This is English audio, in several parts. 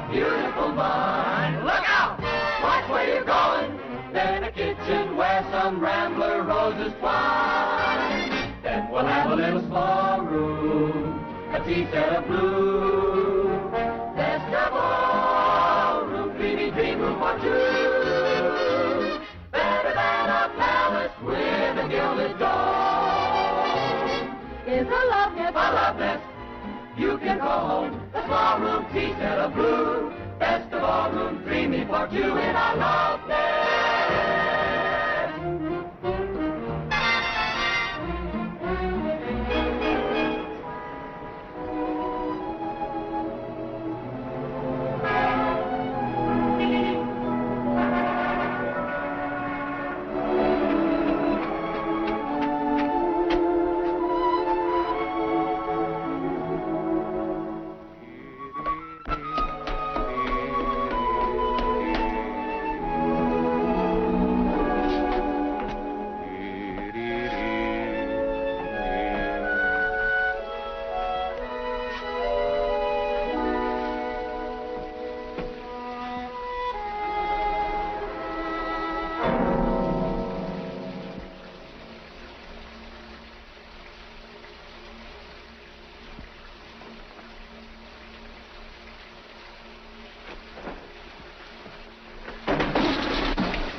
a beautiful mind. Look out! Watch where you're going. Then a kitchen where some rambler roses twine. Then we'll have a little small room, a tea set of blue. Best of all, room, dreamy dream room for two. Better than a palace with a gilded dome. Is a love nest, you can call home. The small room, tea set of blue. Best of all, room, dreamy for two in our love nest.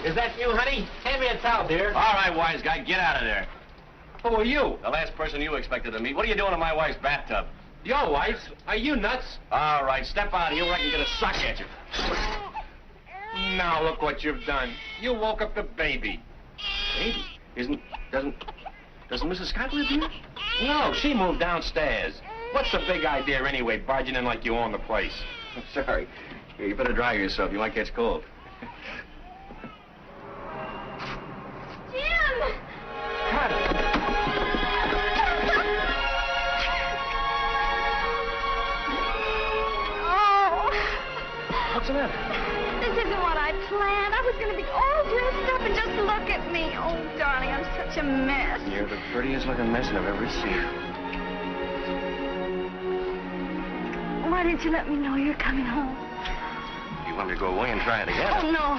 Is that you, honey? Hand me a towel, dear. All right, wise guy, get out of there. Who are you? The last person you expected to meet. What are you doing in my wife's bathtub? Your wife? Are you nuts? All right, step out of here where I can get a sock at you. Now look what you've done. You woke up the baby. Baby? Doesn't Mrs. Scott live here? No, she moved downstairs. What's the big idea anyway, barging in like you own the place? I'm sorry. Here, you better dry yourself. You might catch cold. Jim! Cut it. Oh. What's the matter? This isn't what I planned. I was going to be all dressed up and just look at me. Oh, darling, I'm such a mess. You're the prettiest looking mess I've ever seen. Why didn't you let me know you're coming home? You want me to go away and try it again? Oh, no.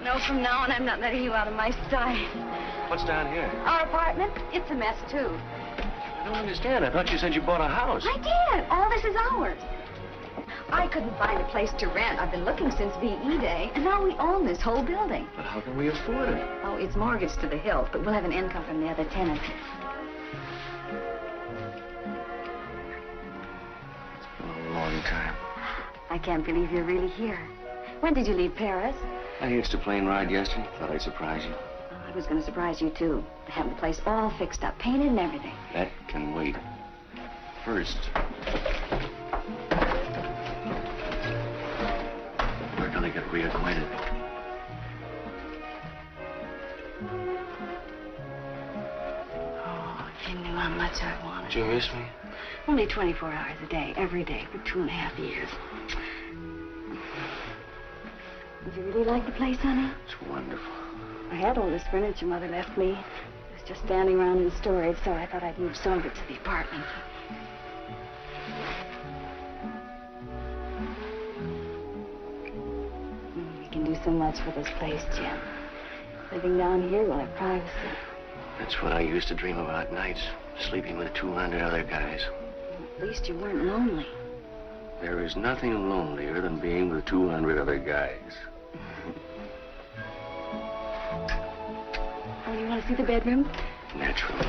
No, from now on, I'm not letting you out of my sight. What's down here? Our apartment, it's a mess, too. I don't understand. I thought you said you bought a house. I did. All this is ours. I couldn't find a place to rent. I've been looking since VE Day, and now we own this whole building. But how can we afford it? Oh, it's mortgaged to the hilt, but we'll have an income from the other tenants. It's been a long time. I can't believe you're really here. When did you leave Paris? I hitched a plane ride yesterday. Thought I'd surprise you. Oh, I was going to surprise you, too. I have the place all fixed up, painted and everything. That can wait. First, we're gonna get reacquainted. Oh, if you knew how much I wanted. Did you miss me? Only 24 hours a day, every day, for 2.5 years. Did you really like the place, honey? It's wonderful. I had all this furniture Mother left me. It was just standing around in storage, so I thought I'd move some of it to the apartment. We can do so much for this place, Jim. Living down here, we'll have privacy. That's what I used to dream about nights, sleeping with 200 other guys. At least you weren't lonely. There is nothing lonelier than being with 200 other guys. Oh, you want to see the bedroom? Naturally.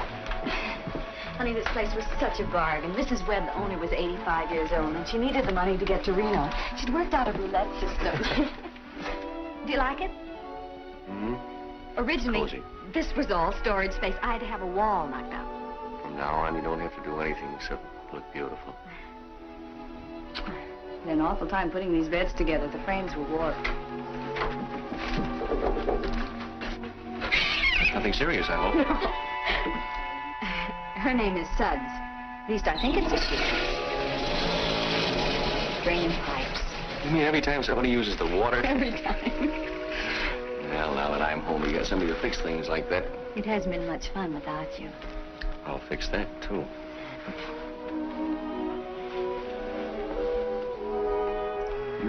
Honey, this place was such a bargain. Mrs. Webb, the owner, was 85 years old, and she needed the money to get to Reno. She'd worked out a roulette system. Do you like it? Mm-hmm. Originally, Cozy. this was all storage space. I had to have a wall knocked out. From now on, you don't have to do anything except look beautiful. It's an awful time putting these beds together. The frames were warped. Nothing serious, I hope. Her name is Suds. At least I think it's a she. Drain pipes. You mean every time somebody uses the water? Every time. Well, now that I'm home, you got somebody to fix things like that. It hasn't been much fun without you. I'll fix that, too.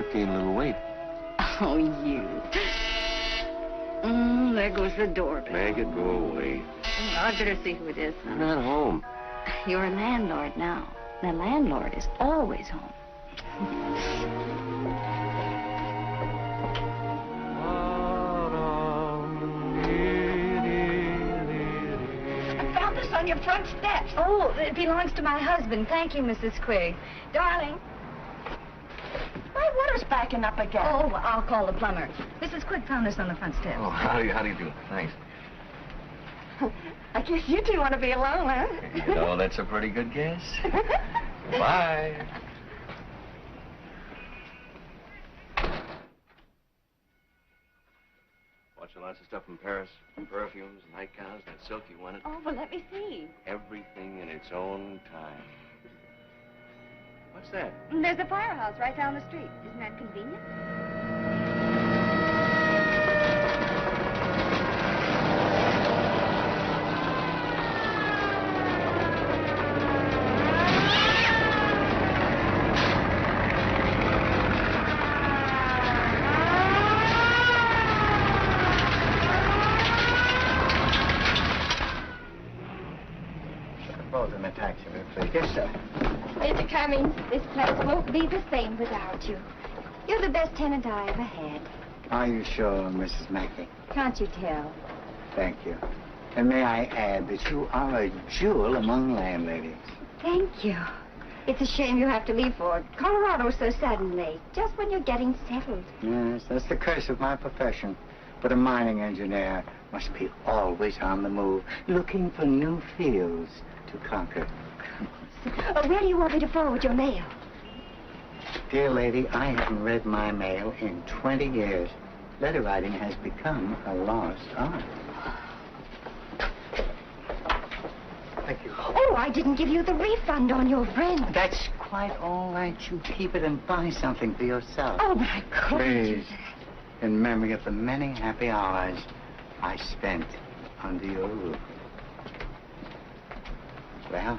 You've gained a little weight. Oh, you. There goes the doorbell. Maggot, go away. I'd better see who it is. I'm not home. You're a landlord now. The landlord is always home. I found this on your front steps. Oh, it belongs to my husband. Thank you, Mrs. Quigg. Darling. My water's backing up again. Oh, I'll call the plumber. Mrs. Quigg found this on the front steps. Oh, how do you do? Thanks. I guess you two want to be alone, huh? You know, that's a pretty good guess. Bye. Watching lots of stuff from Paris. Perfumes, nightgowns, that silk you wanted. Oh, well, let me see. Everything in its own time. What's that? There's a firehouse right down the street. Isn't that convenient? Both in a taxi, please. Yes, sir. Mr. Cummings, this place won't be the same without you. You're the best tenant I ever had. Are you sure, Mrs. Mackey? Can't you tell? Thank you. And may I add that you are a jewel among landladies. Thank you. It's a shame you have to leave for Colorado so suddenly, just when you're getting settled. Yes, that's the curse of my profession. But a mining engineer must be always on the move, looking for new fields to conquer. Where do you want me to forward your mail? Dear lady, I haven't read my mail in 20 years. Letter writing has become a lost art. Thank you. Oh, I didn't give you the refund on your rent. That's quite all right. You keep it and buy something for yourself. Oh, my God. Please, in memory of the many happy hours I spent under your roof. Well,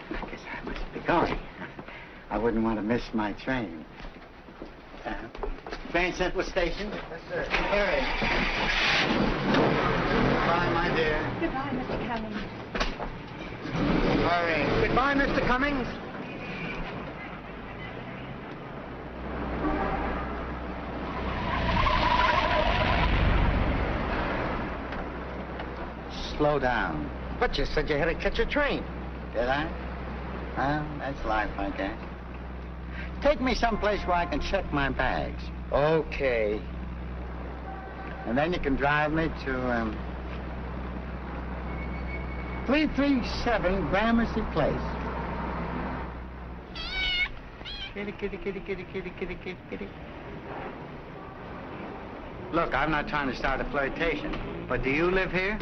I guess I must be going. I wouldn't want to miss my train. Train Central Station? Yes, sir. Hurry. Goodbye, my dear. Goodbye, Mr. Cummings. Hurry. Goodbye, Mr. Cummings. Slow down. But you said you had to catch a train. Did I? Well, that's life, I guess. Take me someplace where I can check my bags. Okay. And then you can drive me to, 337 Gramercy Place. Kitty, kitty, kitty, kitty, kitty, kitty, kitty, kitty. Look, I'm not trying to start a flirtation, but do you live here?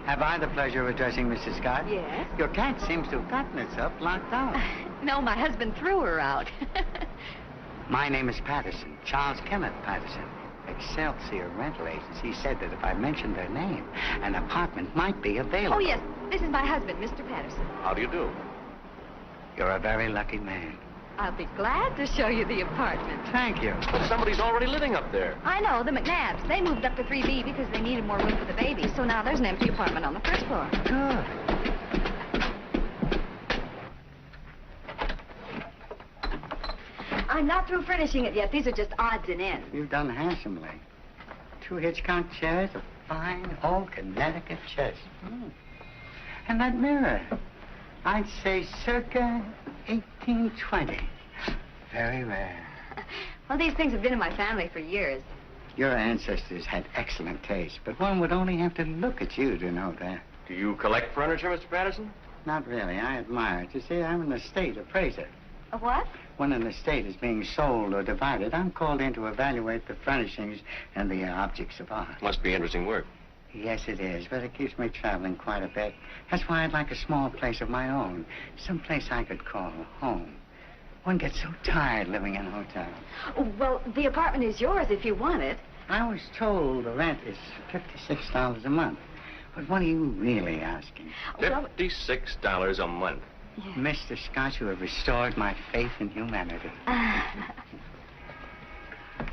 Have I the pleasure of addressing Mrs. Scott? Yes. Your cat seems to have gotten itself locked out. No, my husband threw her out. My name is Patterson, Charles Kenneth Patterson. Excelsior Rental Agency said that if I mentioned their name, an apartment might be available. Oh, yes. This is my husband, Mr. Patterson. How do you do? You're a very lucky man. I'll be glad to show you the apartment. Thank you. But somebody's already living up there. I know, the McNabs. They moved up to 3B because they needed more room for the baby. So now there's an empty apartment on the first floor. Good. I'm not through furnishing it yet. These are just odds and ends. You've done handsomely. 2 Hitchcock chairs, a fine old Connecticut chest. And that mirror, I'd say circa 1820. Very rare. Well, these things have been in my family for years. Your ancestors had excellent taste, but one would only have to look at you to know that. Do you collect furniture, Mr. Patterson? Not really. I admire it. You see, I'm an estate appraiser. A what? When an estate is being sold or divided, I'm called in to evaluate the furnishings and the objects of art. Must be interesting work. Yes, it is, but it keeps me traveling quite a bit. That's why I'd like a small place of my own, some place I could call home. One gets so tired living in hotels. Oh, well, the apartment is yours if you want it. I was told the rent is $56 a month. But what are you really asking? Well, $56 a month. Yes. Mr. Scott, you have restored my faith in humanity.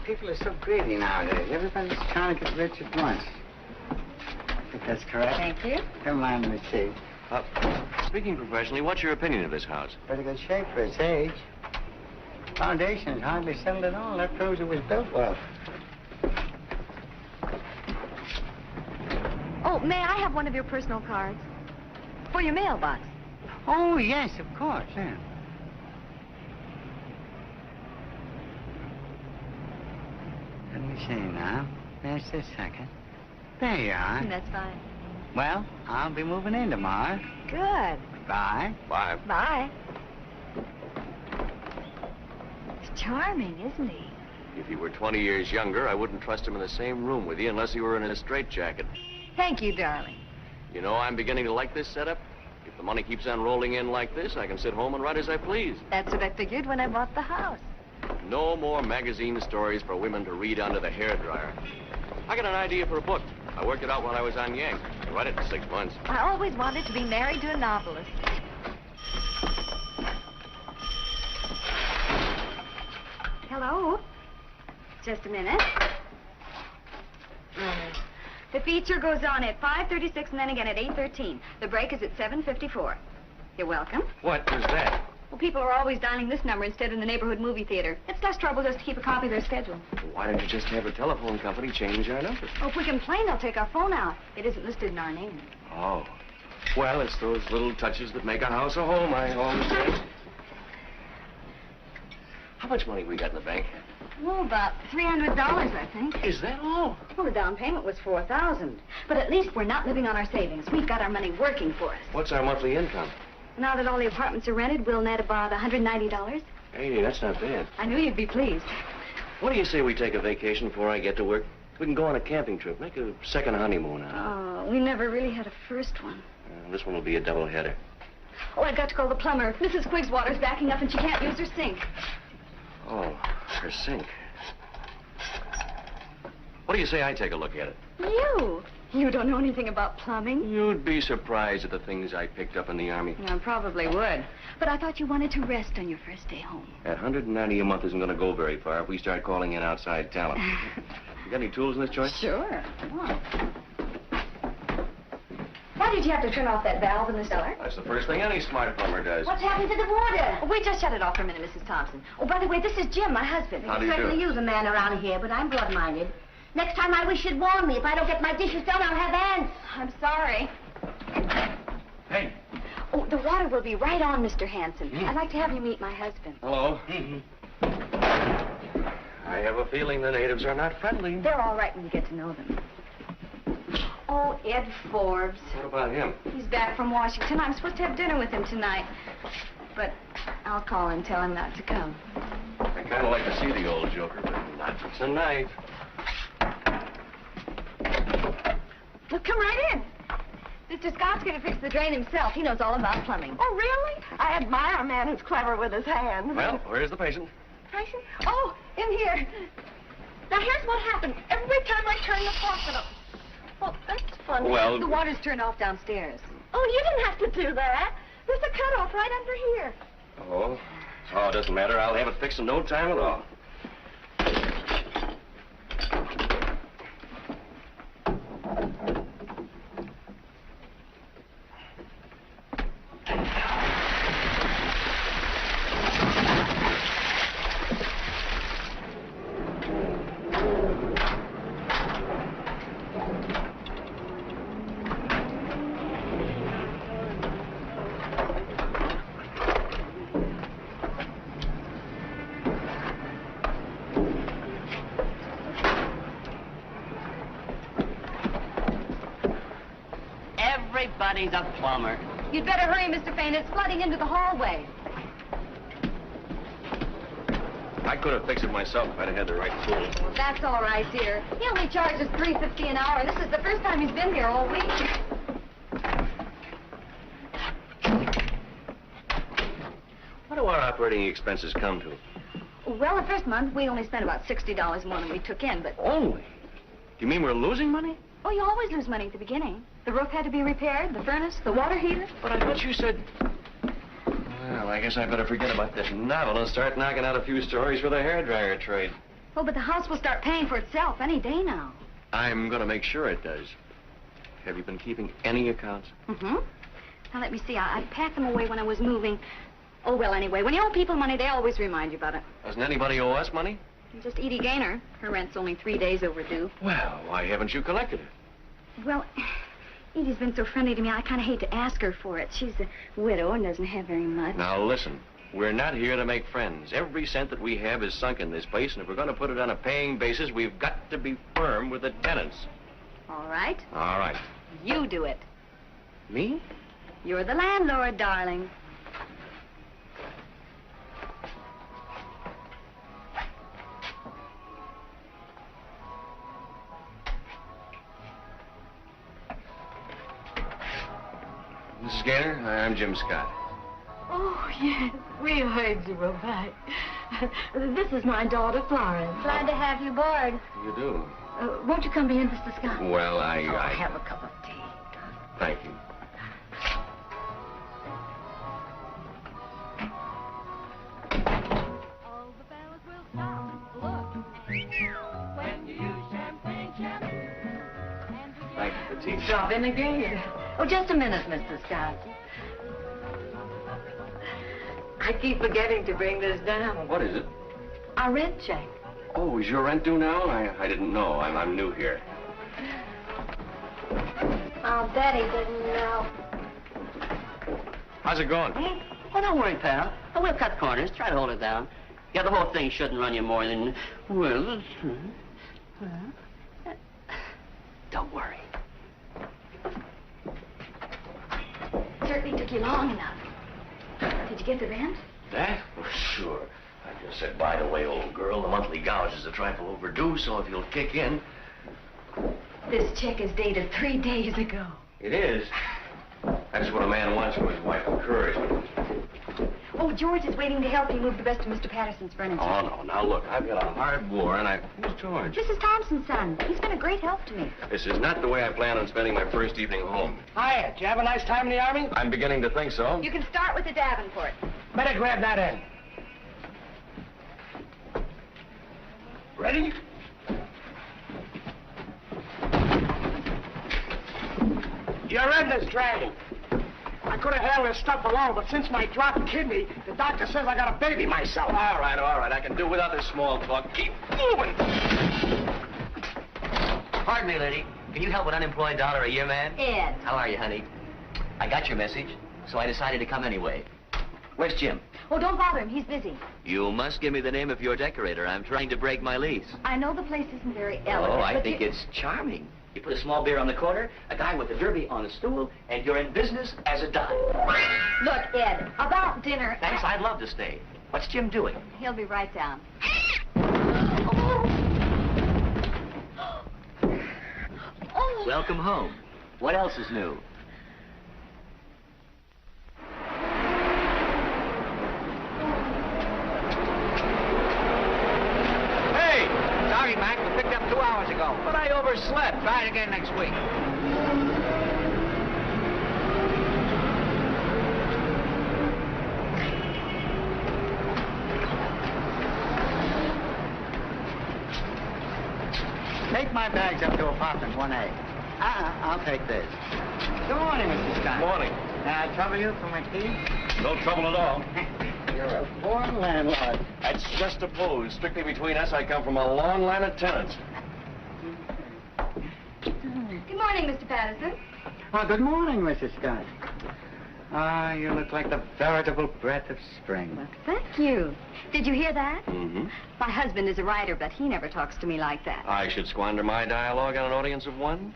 People are so greedy nowadays. Everybody's trying to get rich at once. I think that's correct. Thank you. Come on, Miss C. Speaking professionally, what's your opinion of this house? Pretty good shape for its age. Foundation is hardly settled at all. That proves it was built well. Oh, may I have one of your personal cards? For your mailbox. Oh, yes, of course, yeah. Let me see now. Just a second. There you are. That's fine. Well, I'll be moving in tomorrow. Good. Bye. Bye. Bye. He's charming, isn't he? If he were 20 years younger, I wouldn't trust him in the same room with you unless he were in a straitjacket. Thank you, darling. You know, I'm beginning to like this setup. If the money keeps on rolling in like this, I can sit home and write as I please. That's what I figured when I bought the house. No more magazine stories for women to read under the hairdryer. I got an idea for a book. I worked it out while I was on Yank. I read it in 6 months. I always wanted to be married to a novelist. Hello? Just a minute. The feature goes on at 5:36 and then again at 8:13. The break is at 7:54. You're welcome. What is that? Well, people are always dialing this number instead of the neighborhood movie theater. It's less trouble just to keep a copy of their schedule. Why don't you just have a telephone company change our number? Oh, if we complain, they'll take our phone out. It isn't listed in our name. Oh. Well, it's those little touches that make a house a home, I always say. How much money we got in the bank? Oh, about $300, I think. Is that all? Well, the down payment was $4,000. But at least we're not living on our savings. We've got our money working for us. What's our monthly income? Now that all the apartments are rented, we'll net about $190. Hey, that's not bad. I knew you'd be pleased. What do you say we take a vacation before I get to work? We can go on a camping trip. Make a second honeymoon out of it. Oh, we never really had a first one. This one will be a doubleheader. Oh, I've got to call the plumber. Mrs. Quigg's water's backing up and she can't use her sink. Oh, her sink. What do you say I take a look at it? You? You don't know anything about plumbing? You'd be surprised at the things I picked up in the Army. I probably would. But I thought you wanted to rest on your first day home. At $190 a month isn't going to go very far if we start calling in outside talent. You got any tools in this joint? Sure. Come on. Why did you have to turn off that valve in the cellar? That's the first thing any smart plumber does. What's happened to the water? Oh, we just shut it off for a minute, Mrs. Thompson. Oh, by the way, this is Jim, my husband. How do you do? Certainly use a man around here, but I'm broad-minded. Next time I wish you'd warn me. If I don't get my dishes done, I'll have ants. I'm sorry. Hey. Oh, the water will be right on, Mr. Hanson. I'd like to have you meet my husband. Hello. I have a feeling the natives are not friendly. They're all right when you get to know them. Oh, Ed Forbes. What about him? He's back from Washington. I'm supposed to have dinner with him tonight. But I'll call and tell him not to come. I kind of like to see the old joker, but not tonight. Well, come right in. Mr. Scott's going to fix the drain himself. He knows all about plumbing. Oh, really? I admire a man who's clever with his hands. Well, where's the patient? Patient? Oh, in here. Now, here's what happened. Every time I turn the faucet on. Well, that's funny. Well, The water's turned off downstairs. Oh, you didn't have to do that. There's a cutoff right under here. Oh, it doesn't matter. I'll have it fixed in no time at all. Everybody's a plumber. You'd better hurry, Mr. Fain. It's flooding into the hallway. I could have fixed it myself if I'd have had the right tools. Well, that's all right, dear. He only charges $3.50 an hour, and this is the first time he's been here all week. What do our operating expenses come to? Well, the first month, we only spent about $60 more than we took in, but... Only? Do you mean we're losing money? Oh, you always lose money at the beginning. The roof had to be repaired, the furnace, the water heater. But I thought you said... I guess I better forget about this novel and start knocking out a few stories for the hairdryer trade. Oh, but the house will start paying for itself any day now. I'm going to make sure it does. Have you been keeping any accounts? Mm-hmm. Now, let me see. I packed them away when I was moving. Oh, well, anyway, when you owe people money, they always remind you about it. Doesn't anybody owe us money? Just Edie Gaynor. Her rent's only 3 days overdue. Well, why haven't you collected it? Well, Edie's been so friendly to me, I kind of hate to ask her for it. She's a widow and doesn't have very much. Now, listen. We're not here to make friends. Every cent that we have is sunk in this place, and if we're going to put it on a paying basis, we've got to be firm with the tenants. All right. All right. You do it. Me? You're the landlord, darling. Mrs. Gaynor, I'm Jim Scott. Oh, yes. We heard you were back. This is my daughter, Florence. Glad to have you aboard. You do? Won't you come in, Mr. Scott? Well, I have a cup of tea. Thank you. All the fellas will stop, look, and when you use champagne, Thank you for tea. Jovem again. Oh, just a minute, Mr. Scott. I keep forgetting to bring this down. What is it? Our rent check. Oh, is your rent due now? I didn't know. I'm new here. I'll bet he didn't know. How's it going? Oh, don't worry, pal. Oh, we'll cut corners. Try to hold it down. Yeah, the whole thing shouldn't run you more than... Well... Don't worry. Certainly took you long enough. Did you get the rent? That? Well, sure. I just said, by the way, old girl, the monthly gouge is a trifle overdue, so if you'll kick in... This check is dated 3 days ago. It is? That's what a man wants from his wife, encouragement. Oh, George is waiting to help you move the rest of Mr. Patterson's furniture. Oh, no. Now, look, I've got a hard war, and Who's George? Mrs. Thompson's son. He's been a great help to me. This is not the way I plan on spending my first evening home. Hiya. Did you have a nice time in the Army? I'm beginning to think so. You can start with the Davenport. Better grab that end. Ready? Your end is dragging. I could have handled this stuff alone, but since my dropped kidney, the doctor says I got a baby myself. All right. I can do without this small talk. Keep moving. Pardon me, lady. Can you help an unemployed $1 a year man? Ed. How are you, honey? I got your message, so I decided to come anyway. Where's Jim? Oh, don't bother him. He's busy. You must give me the name of your decorator. I'm trying to break my lease. I know the place isn't very elegant, Oh, I but think it's charming. You put a small beer on the corner, a guy with a derby on a stool, and you're in business as a dime. Look, Ed, about dinner... Thanks, I'd love to stay. What's Jim doing? He'll be right down. Welcome home. What else is new? Hey! Sorry, Mac. We picked up 2 hours ago. But I overslept. Try it again next week. Take my bags up to apartment 1A. I'll take this. Good morning, Mr. Scott. Morning. Can I trouble you for my tea? No trouble at all. You're a born landlord. That's just a pose. Strictly between us, I come from a long line of tenants. Good morning, Mr. Patterson. Good morning, Mrs. Scott. You look like the veritable breath of spring. Well, thank you. Did you hear that? Mm-hmm. My husband is a writer, but he never talks to me like that. I should squander my dialogue on an audience of one?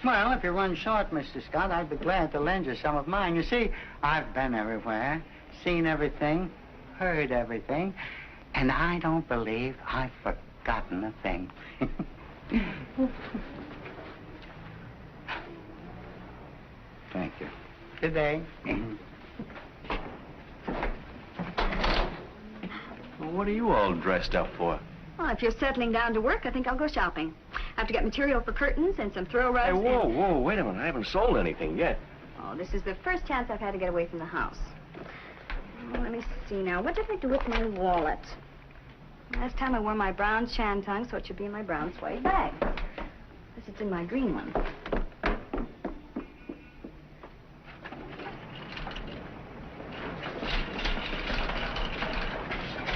Well, if you run short, Mr. Scott, I'd be glad to lend you some of mine. You see, I've been everywhere, seen everything, heard everything, and I don't believe I've forgotten a thing. Thank you. Good day. Well, what are you all dressed up for? Well, if you're settling down to work, I think I'll go shopping. I have to get material for curtains and some throw rugs. Hey, whoa, and... whoa, wait a minute. I haven't sold anything yet. Oh, this is the first chance I've had to get away from the house. Well, let me me see now. What did I do with my wallet? Last time I wore my brown shantung, so it should be in my brown suede bag. This is in my green one.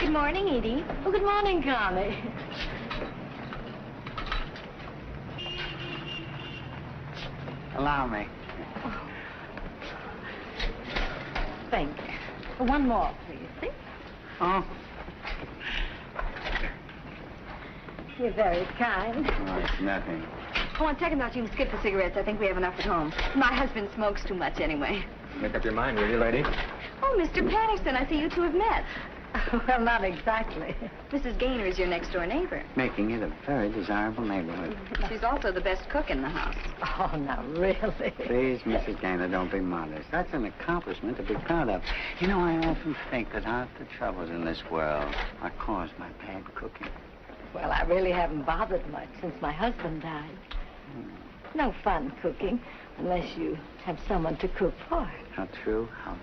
Good morning, Edie. Oh, good morning, Connie. Allow me. Thank you. One more, please. See? Oh. You're very kind. Oh, it's nothing. Oh, on second thought, you can skip the cigarettes. I think we have enough at home. My husband smokes too much anyway. Make up your mind, will you, lady? Oh, Mr. Patterson, I see you two have met. Well, not exactly. Mrs. Gaynor is your next-door neighbor. Making it a very desirable neighborhood. She's also the best cook in the house. Oh, now, really? Please, Mrs. Gaynor, don't be modest. That's an accomplishment to be proud of. You know, I often think that half the troubles in this world are caused by bad cooking. Well, I really haven't bothered much since my husband died. No fun cooking unless you have someone to cook for. How true, how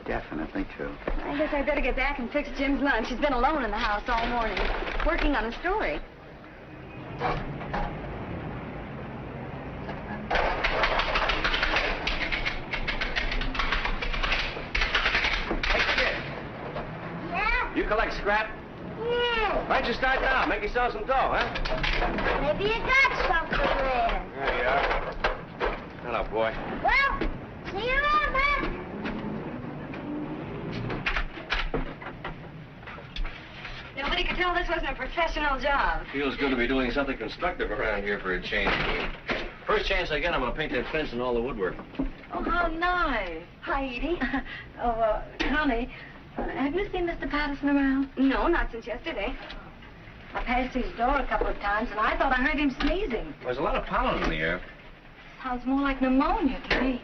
definitely true. I guess I better get back and fix Jim's lunch. He's been alone in the house all morning, working on a story. Hey, kid. Yeah? You collect scrap? Yeah. Why don't you start now? Make yourself some dough, huh? Maybe you got something there. There you are. Hello, boy. Well, see you around, man. Nobody could tell this wasn't a professional job. Feels good to be doing something constructive around here for a change. First chance I get, I'm going to paint that fence and all the woodwork. Oh, how nice. Hi, Edie. Connie, have you seen Mr. Patterson around? No, not since yesterday. I passed his door a couple of times, and I thought I heard him sneezing. There's a lot of pollen in the air. Sounds more like pneumonia to me.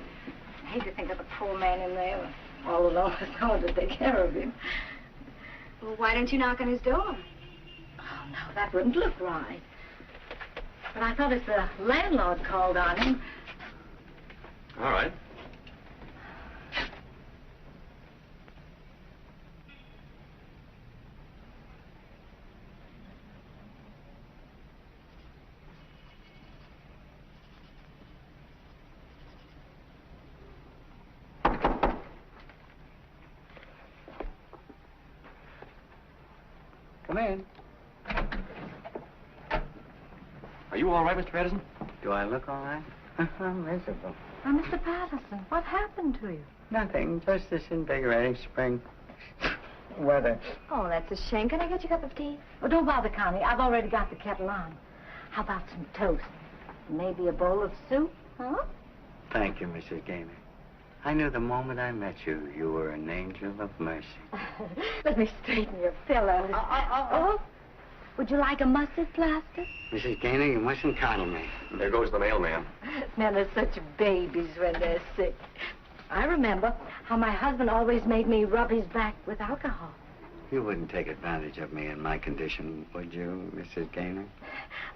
I hate to think of the poor man in there, all alone with no one to take care of him. Well, why don't you knock on his door? Oh, no, that wouldn't look right. But I thought if the landlord called on him... All right. Come in. Are you all right, Mr. Patterson? Do I look all right? I'm miserable. Now, Mr. Patterson, what happened to you? Nothing, just this invigorating spring weather. Oh, that's a shame. Can I get you a cup of tea? Oh, don't bother, Connie. I've already got the kettle on. How about some toast? Maybe a bowl of soup, huh? Thank you, Mrs. Gaynor. I knew the moment I met you, you were an angel of mercy. Let me straighten your pillows. Oh, would you like a mustard plaster? Mrs. Gaynor, you mustn't coddle me. There goes the mailman. Men are such babies when they're sick. I remember how my husband always made me rub his back with alcohol. You wouldn't take advantage of me in my condition, would you, Mrs. Gaynor?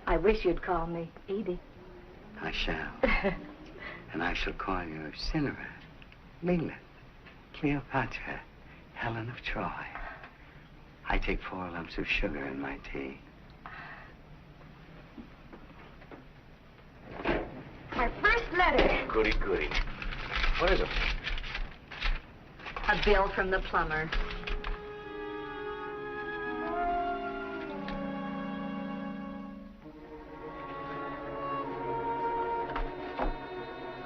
I wish you'd call me Edie. I shall. And I shall call you Cinderella, Lilith, Cleopatra, Helen of Troy. I take 4 lumps of sugar in my tea. Our first letter. Goody, goody. What is it? A bill from the plumber.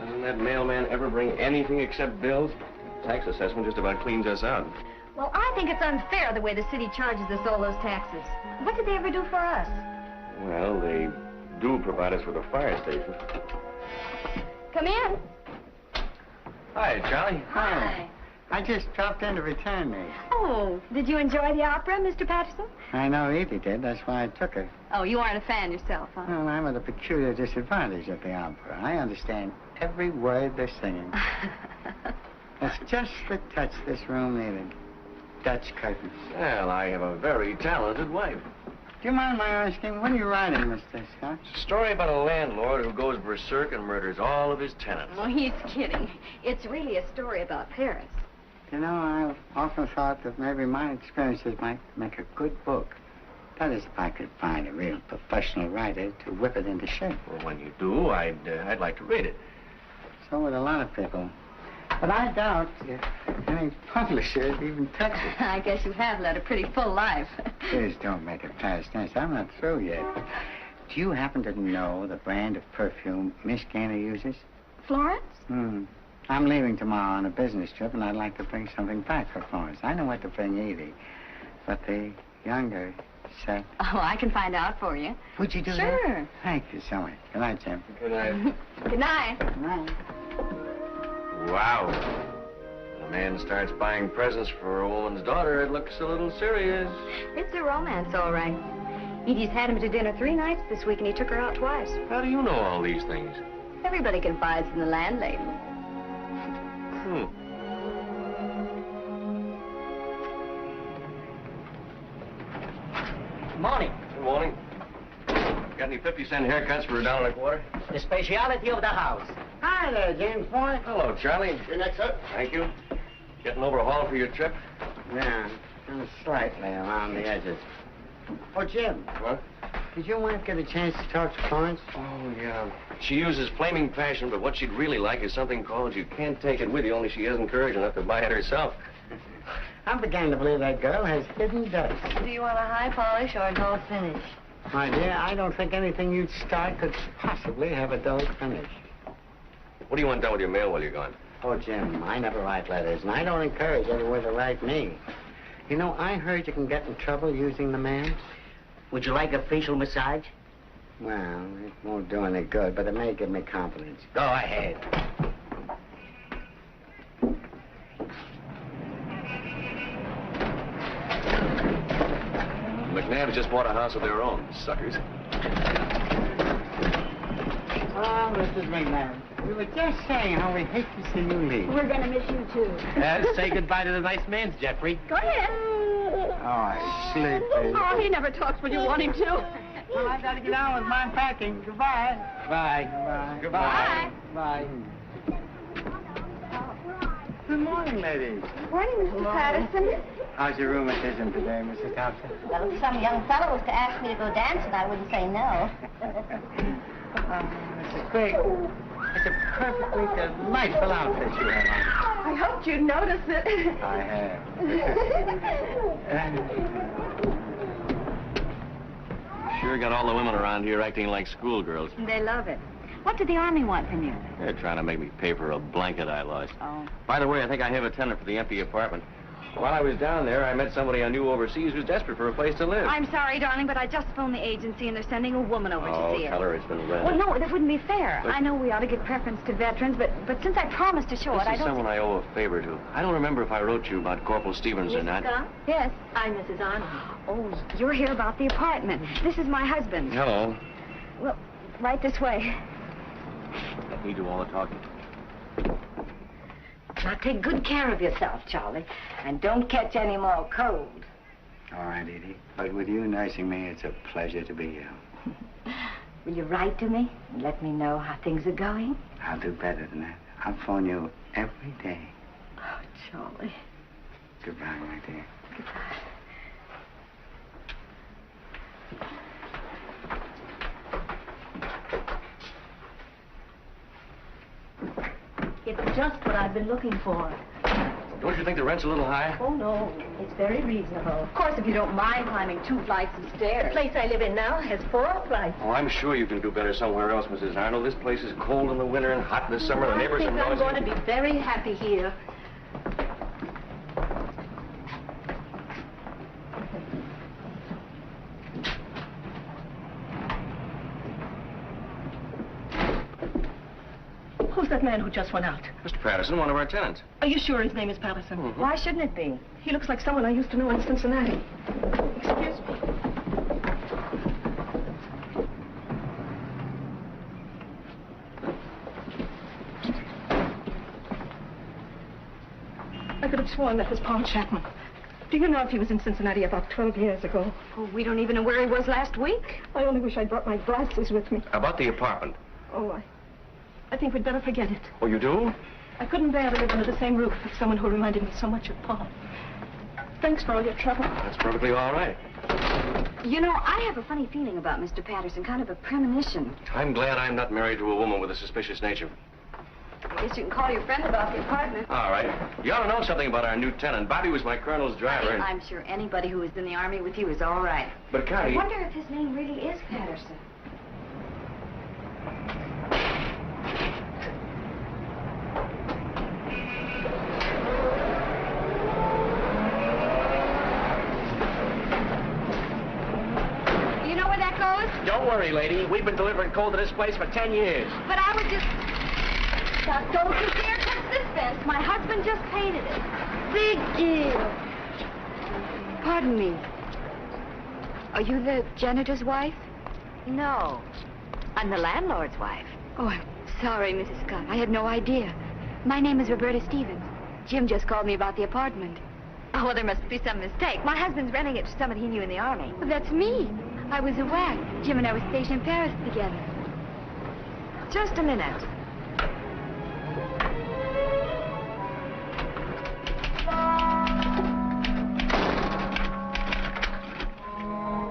Doesn't that mailman ever bring anything except bills? Tax assessment just about cleans us out. Well, I think it's unfair the way the city charges us all those taxes. What did they ever do for us? Well, they do provide us with a fire station. Come in. Hi, Charlie. Hi. I just dropped in to return these. Oh, did you enjoy the opera, Mr. Patterson? I know Edie did. That's why I took her. Oh, you aren't a fan yourself, huh? Well, I'm at a peculiar disadvantage at the opera. I understand every word they're singing. It's just the touch this room needed. Dutch curtains. Well, I have a very talented wife. Do you mind my asking, what are you writing, Mr. Scott? It's a story about a landlord who goes berserk and murders all of his tenants. Oh, he's kidding. It's really a story about Paris. You know, I've often thought that maybe my experiences might make a good book. That is, if I could find a real professional writer to whip it into shape. Well, when you do, I'd like to read it. So would a lot of people. But I doubt if any publisher even touch it. I guess you have led a pretty full life. Please don't make it past tense. I'm not through yet. Do you happen to know the brand of perfume Miss Gaynor uses? Florence? I'm leaving tomorrow on a business trip, and I'd like to bring something back for Florence. I know what to bring Edie, but the younger set. Oh, I can find out for you. Would you do that? Sure. Thank you so much. Good night, Jim. Good night. Good night. Good night. Wow. When a man starts buying presents for a woman's daughter, it looks a little serious. It's a romance, all right. Edie's had him to dinner 3 nights this week, and he took her out twice. How do you know all these things? Everybody confides in the landlady. Morning. Good morning. Got any 50-cent haircuts for $1.25? The speciality of the house. Hi there, James Boy. Hello, Charlie. Your next up? Thank you. Getting overhauled for your trip? Yeah, kind of slightly around the edges. Oh, Jim. What? Did your wife get a chance to talk to Florence? Oh, yeah. She uses flaming passion, but what she'd really like is something called You Can't Take It With You, only she hasn't courage enough to buy it herself. I'm beginning to believe that girl has hidden dust. Do you want a high polish or a dull finish? My dear, I don't think anything you'd start could possibly have a dull finish. What do you want done with your mail while you're gone? Oh, Jim, I never write letters, and I don't encourage anyone to write me. You know, I heard you can get in trouble using the mail. Would you like a facial massage? Well, it won't do any good, but it may give me confidence. Go ahead. McNabb's just bought a house of their own, suckers. Oh, Mrs. McNabb, we were just saying how we hate to see you leave. We're going to miss you, too. Say goodbye to the nice man's, Jeffrey. Go ahead. Oh, sleepy. Oh, he never talks when you want him to. Well, I gotta get on with my packing. Goodbye. Bye. Goodbye. Bye. Good morning, ladies. Good morning, Mrs. Patterson. How's your rheumatism today, Mrs. Thompson? Well, if some young fellow was to ask me to go dancing, I wouldn't say no. Mrs. Craig, it's a perfectly delightful outfit you have on. I hoped you'd notice it. I have. Sure got all the women around here acting like schoolgirls. They love it. What did the Army want from you? They're trying to make me pay for a blanket I lost. Oh. By the way, I think I have a tenant for the empty apartment. While I was down there, I met somebody I knew overseas who's desperate for a place to live. I'm sorry, darling, but I just phoned the agency, and they're sending a woman over to see her. Tell her it's been rented. Well, no, that wouldn't be fair. But- I know we ought to give preference to veterans, but since I promised to show This it, I is don't... someone I owe a favor to. I don't remember if I wrote you about Corporal Stevens or not. Yes. I'm Mrs. Arnold. Oh, you're here about the apartment. This is my husband. Hello. Well, right this way. Let me do all the talking. Now, take good care of yourself, Charlie, and don't catch any more cold. All right, Edie. But with you nursing me, it's a pleasure to be here. Will you write to me and let me know how things are going? I'll do better than that. I'll phone you every day. Oh, Charlie. Goodbye, my dear. Goodbye. It's just what I've been looking for. Don't you think the rent's a little high? Oh, no. It's very reasonable. Of course, if you don't mind climbing 2 flights of stairs. The place I live in now has 4 flights. Oh, I'm sure you can do better somewhere else, Mrs. Arnold. This place is cold in the winter and hot in the summer. The neighbors are I think noisy. I'm going to be very happy here. Who's that man who just went out? Mr. Patterson, one of our tenants. Are you sure his name is Patterson? Mm-hmm. Why shouldn't it be? He looks like someone I used to know in Cincinnati. Excuse me. I could have sworn that was Paul Chapman. Do you know if he was in Cincinnati about 12 years ago? Oh, we don't even know where he was last week. I only wish I'd brought my glasses with me. About the apartment. Oh, I think we'd better forget it. Oh, you do? I couldn't bear to live under the same roof with someone who reminded me so much of Paul. Thanks for all your trouble. That's perfectly all right. You know, I have a funny feeling about Mr. Patterson, kind of a premonition. I'm glad I'm not married to a woman with a suspicious nature. I guess you can call your friend about the apartment. All right. You ought to know something about our new tenant. Bobby was my colonel's driver. I'm sure anybody who was in the Army with you is all right. But, Connie... I wonder if his name really is Patterson. You know where that goes? Don't worry, lady. We've been delivering coal to this place for 10 years. But I would just... Now, don't you dare touch this fence. My husband just painted it. Big deal. Pardon me. Are you the janitor's wife? No. I'm the landlord's wife. Oh, I'm sorry, Mrs. Scott. I had no idea. My name is Roberta Stevens. Jim just called me about the apartment. Oh, well, there must be some mistake. My husband's renting it to somebody he knew in the Army. Well, that's me. I was a WAC. Jim and I were stationed in Paris together. Just a minute.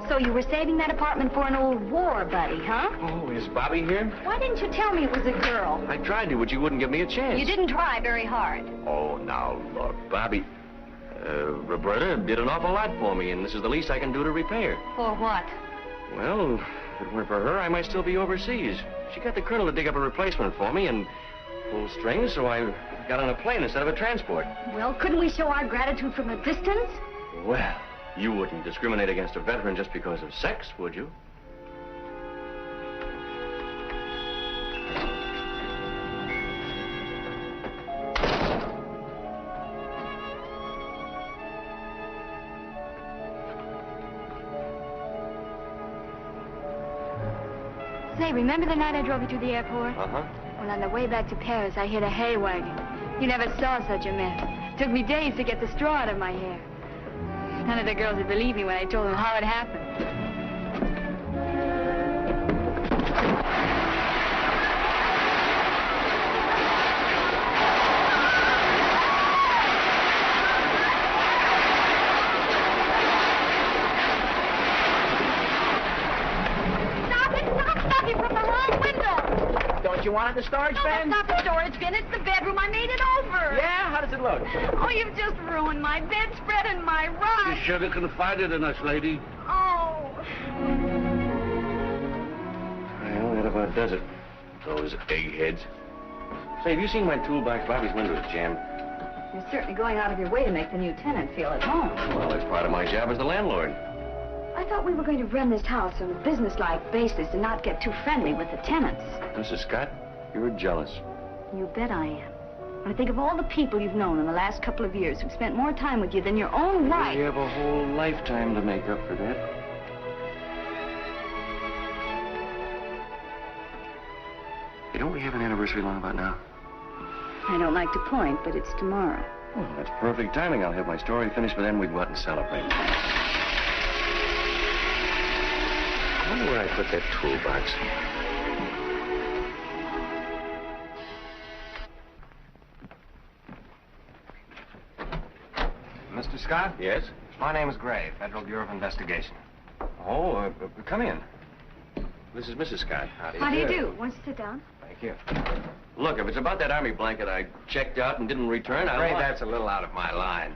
So you were saving that apartment for an old war buddy, huh? Oh, is Bobby here? Why didn't you tell me it was a girl? I tried to, but you wouldn't give me a chance. You didn't try very hard. Oh, now, look, Bobby... Roberta did an awful lot for me, and this is the least I can do to repay her. For what? Well, if it weren't for her, I might still be overseas. She got the colonel to dig up a replacement for me and pull strings, so I got on a plane instead of a transport. Well, couldn't we show our gratitude from a distance? Well, you wouldn't discriminate against a veteran just because of sex, would you? Say, remember the night I drove you to the airport? Uh-huh. Well, on the way back to Paris, I hit a hay wagon. You never saw such a mess. Took me days to get the straw out of my hair. None of the girls would believe me when I told them how it happened. Don't you want it in the storage bin? No, it's not the storage bin. It's the bedroom. I made it over. Yeah? How does it look? Oh, you've just ruined my bedspread and my rug. You should have confided in us, lady. Oh. Well, that about does it. Those eggheads. Say, have you seen my toolbox? Bobby's window is jammed. You're certainly going out of your way to make the new tenant feel at home. Well, it's part of my job as the landlord. I thought we were going to run this house on a business-like basis and not get too friendly with the tenants. Mrs. Scott, you're jealous. You bet I am. When I think of all the people you've known in the last couple of years who've spent more time with you than your own wife. You have a whole lifetime to make up for that. Hey, don't we have an anniversary long about now? I don't like to point, but it's tomorrow. Well, that's perfect timing. I'll have my story finished, but then we go out and celebrate. I wonder where I put that toolbox. Mr. Scott? Yes? My name is Gray, Federal Bureau of Investigation. Oh, come in. This is Mrs. Scott. How do you do? Want to sit down? Thank you. Look, if it's about that army blanket I checked out and didn't return, I'm afraid that's a little out of my line.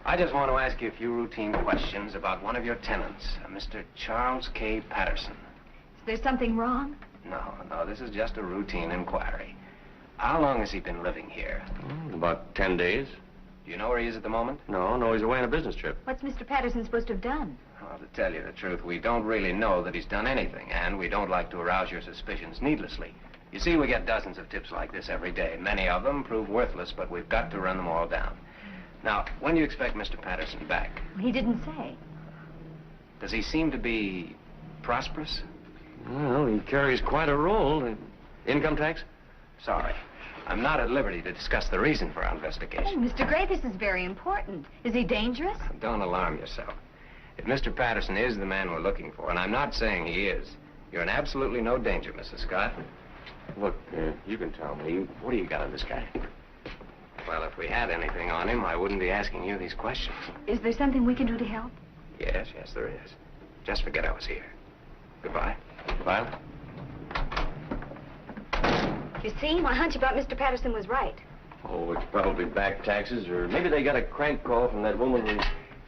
I just want to ask you a few routine questions about one of your tenants, Mr. Charles K. Patterson. Is there something wrong? No, this is just a routine inquiry. How long has he been living here? About 10 days. Do you know where he is at the moment? No, he's away on a business trip. What's Mr. Patterson supposed to have done? Well, to tell you the truth, we don't really know that he's done anything, and we don't like to arouse your suspicions needlessly. You see, we get dozens of tips like this every day. Many of them prove worthless, but we've got to run them all down. Now, when do you expect Mr. Patterson back? He didn't say. Does he seem to be prosperous? Well, he carries quite a role. Income tax? Sorry. I'm not at liberty to discuss the reason for our Oh, investigation. Mr. Gray, this is very important. Is he dangerous? Don't alarm yourself. If Mr. Patterson is the man we're looking for, and I'm not saying he is, you're in absolutely no danger, Mrs. Scott. Look, you can tell me. What do you got on this guy? Well, if we had anything on him, I wouldn't be asking you these questions. Is there something we can do to help? Yes, there is. Just forget I was here. Goodbye. Violet? You see, my hunch about Mr. Patterson was right. Oh, it's probably back taxes, or maybe they got a crank call from that woman who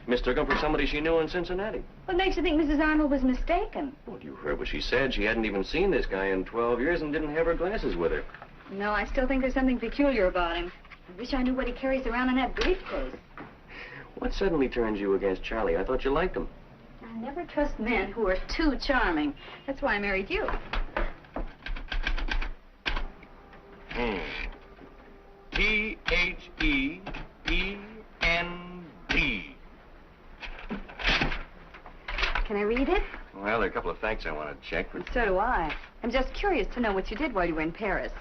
mistook him for somebody she knew in Cincinnati. What makes you think Mrs. Arnold was mistaken? Well, you heard what she said. She hadn't even seen this guy in 12 years and didn't have her glasses with her. No, I still think there's something peculiar about him. I wish I knew what he carries around in that briefcase. What suddenly turns you against Charlie? I thought you liked him. I never trust men who are too charming. That's why I married you. T-H-E-E-N-D. Can I read it? Well, there are a couple of facts I want to check. So do I. I'm just curious to know what you did while you were in Paris.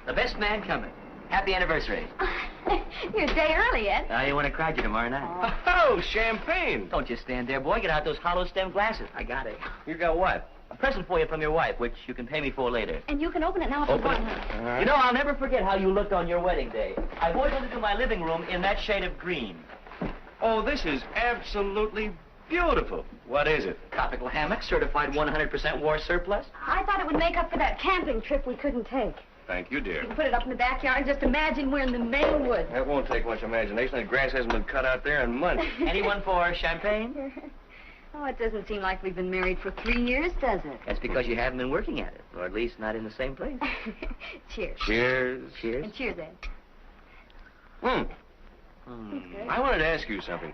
The best man coming. Happy anniversary. You're a day early, Ed. You want to cry you tomorrow night. Oh, champagne. Don't just stand there, boy. Get out those hollow stem glasses. I got it. You got what? A present for you from your wife, which you can pay me for later. And you can open it now if you want. You know, I'll never forget how you looked on your wedding day. I boarded into my living room in that shade of green. Oh, this is absolutely beautiful. What is it? Tropical hammock, certified 100% war surplus. I thought it would make up for that camping trip we couldn't take. Thank you, dear. You can put it up in the backyard and just imagine we're in the Maine woods. That won't take much imagination. That grass hasn't been cut out there in months. Anyone for champagne? Oh, it doesn't seem like we've been married for 3 years, does it? That's because you haven't been working at it, or at least not in the same place. Cheers. Cheers. Cheers. And cheers, Ed. I wanted to ask you something.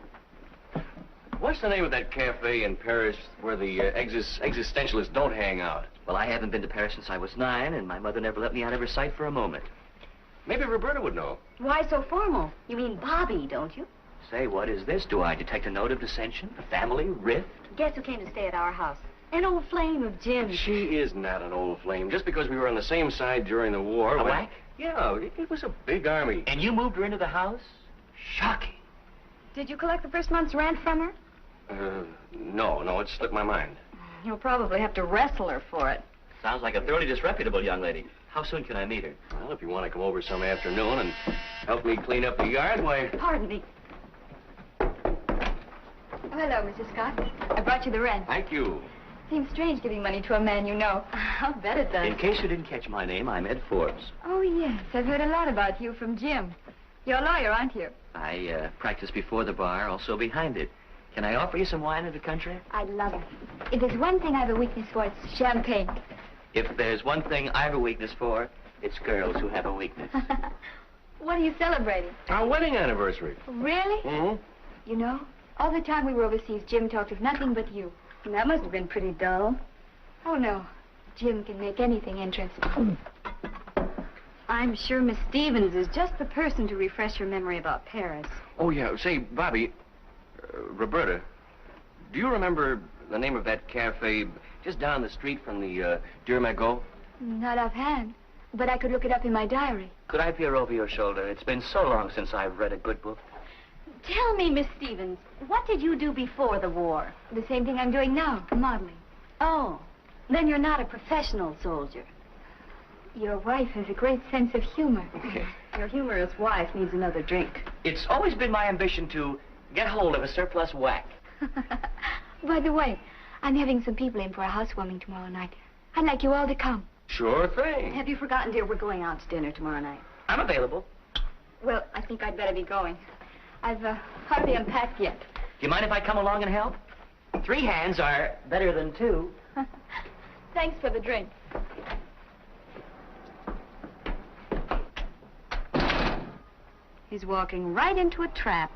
What's the name of that cafe in Paris where the existentialists don't hang out? Well, I haven't been to Paris since I was 9, and my mother never let me out of her sight for a moment. Maybe Roberta would know. Why so formal? You mean Bobby, don't you? Say, what is this? Do I detect a note of dissension? A family rift? Guess who came to stay at our house? An old flame of Jim's. She is not an old flame. Just because we were on the same side during the war... A whack? Yeah, it was a big army. And you moved her into the house? Shocking. Did you collect the first month's rent from her? No, it slipped my mind. You'll probably have to wrestle her for it. Sounds like a thoroughly disreputable young lady. How soon can I meet her? Well, if you want to come over some afternoon and help me clean up the yard, why... Pardon me. Oh, hello, Mrs. Scott. I brought you the rent. Thank you. Seems strange giving money to a man you know. I'll bet it does. In case you didn't catch my name, I'm Ed Forbes. Oh, yes. I've heard a lot about you from Jim. You're a lawyer, aren't you? I practice before the bar, also behind it. Can I offer you some wine of the country? I'd love it. If there's one thing I have a weakness for, it's champagne. If there's one thing I have a weakness for, it's girls who have a weakness. What are you celebrating? Our wedding anniversary. Really? Mm-hmm. You know, all the time we were overseas, Jim talked of nothing but you. And that must have been pretty dull. Oh, no. Jim can make anything interesting. I'm sure Miss Stevens is just the person to refresh your memory about Paris. Oh, yeah. Say, Bobby, Roberta, do you remember the name of that cafe just down the street from the Dieu Magot? Not offhand, but I could look it up in my diary. Could I peer over your shoulder? It's been so long since I've read a good book. Tell me, Miss Stevens, what did you do before the war? The same thing I'm doing now, modeling. Oh, then you're not a professional soldier. Your wife has a great sense of humor. Your humorous wife needs another drink. It's always been my ambition to get hold of a surplus whack. By the way, I'm having some people in for a housewarming tomorrow night. I'd like you all to come. Sure thing. Have you forgotten, dear, we're going out to dinner tomorrow night? I'm available. Well, I think I'd better be going. I've hardly unpacked yet. Do you mind if I come along and help? 3 hands are better than 2. Thanks for the drink. He's walking right into a trap.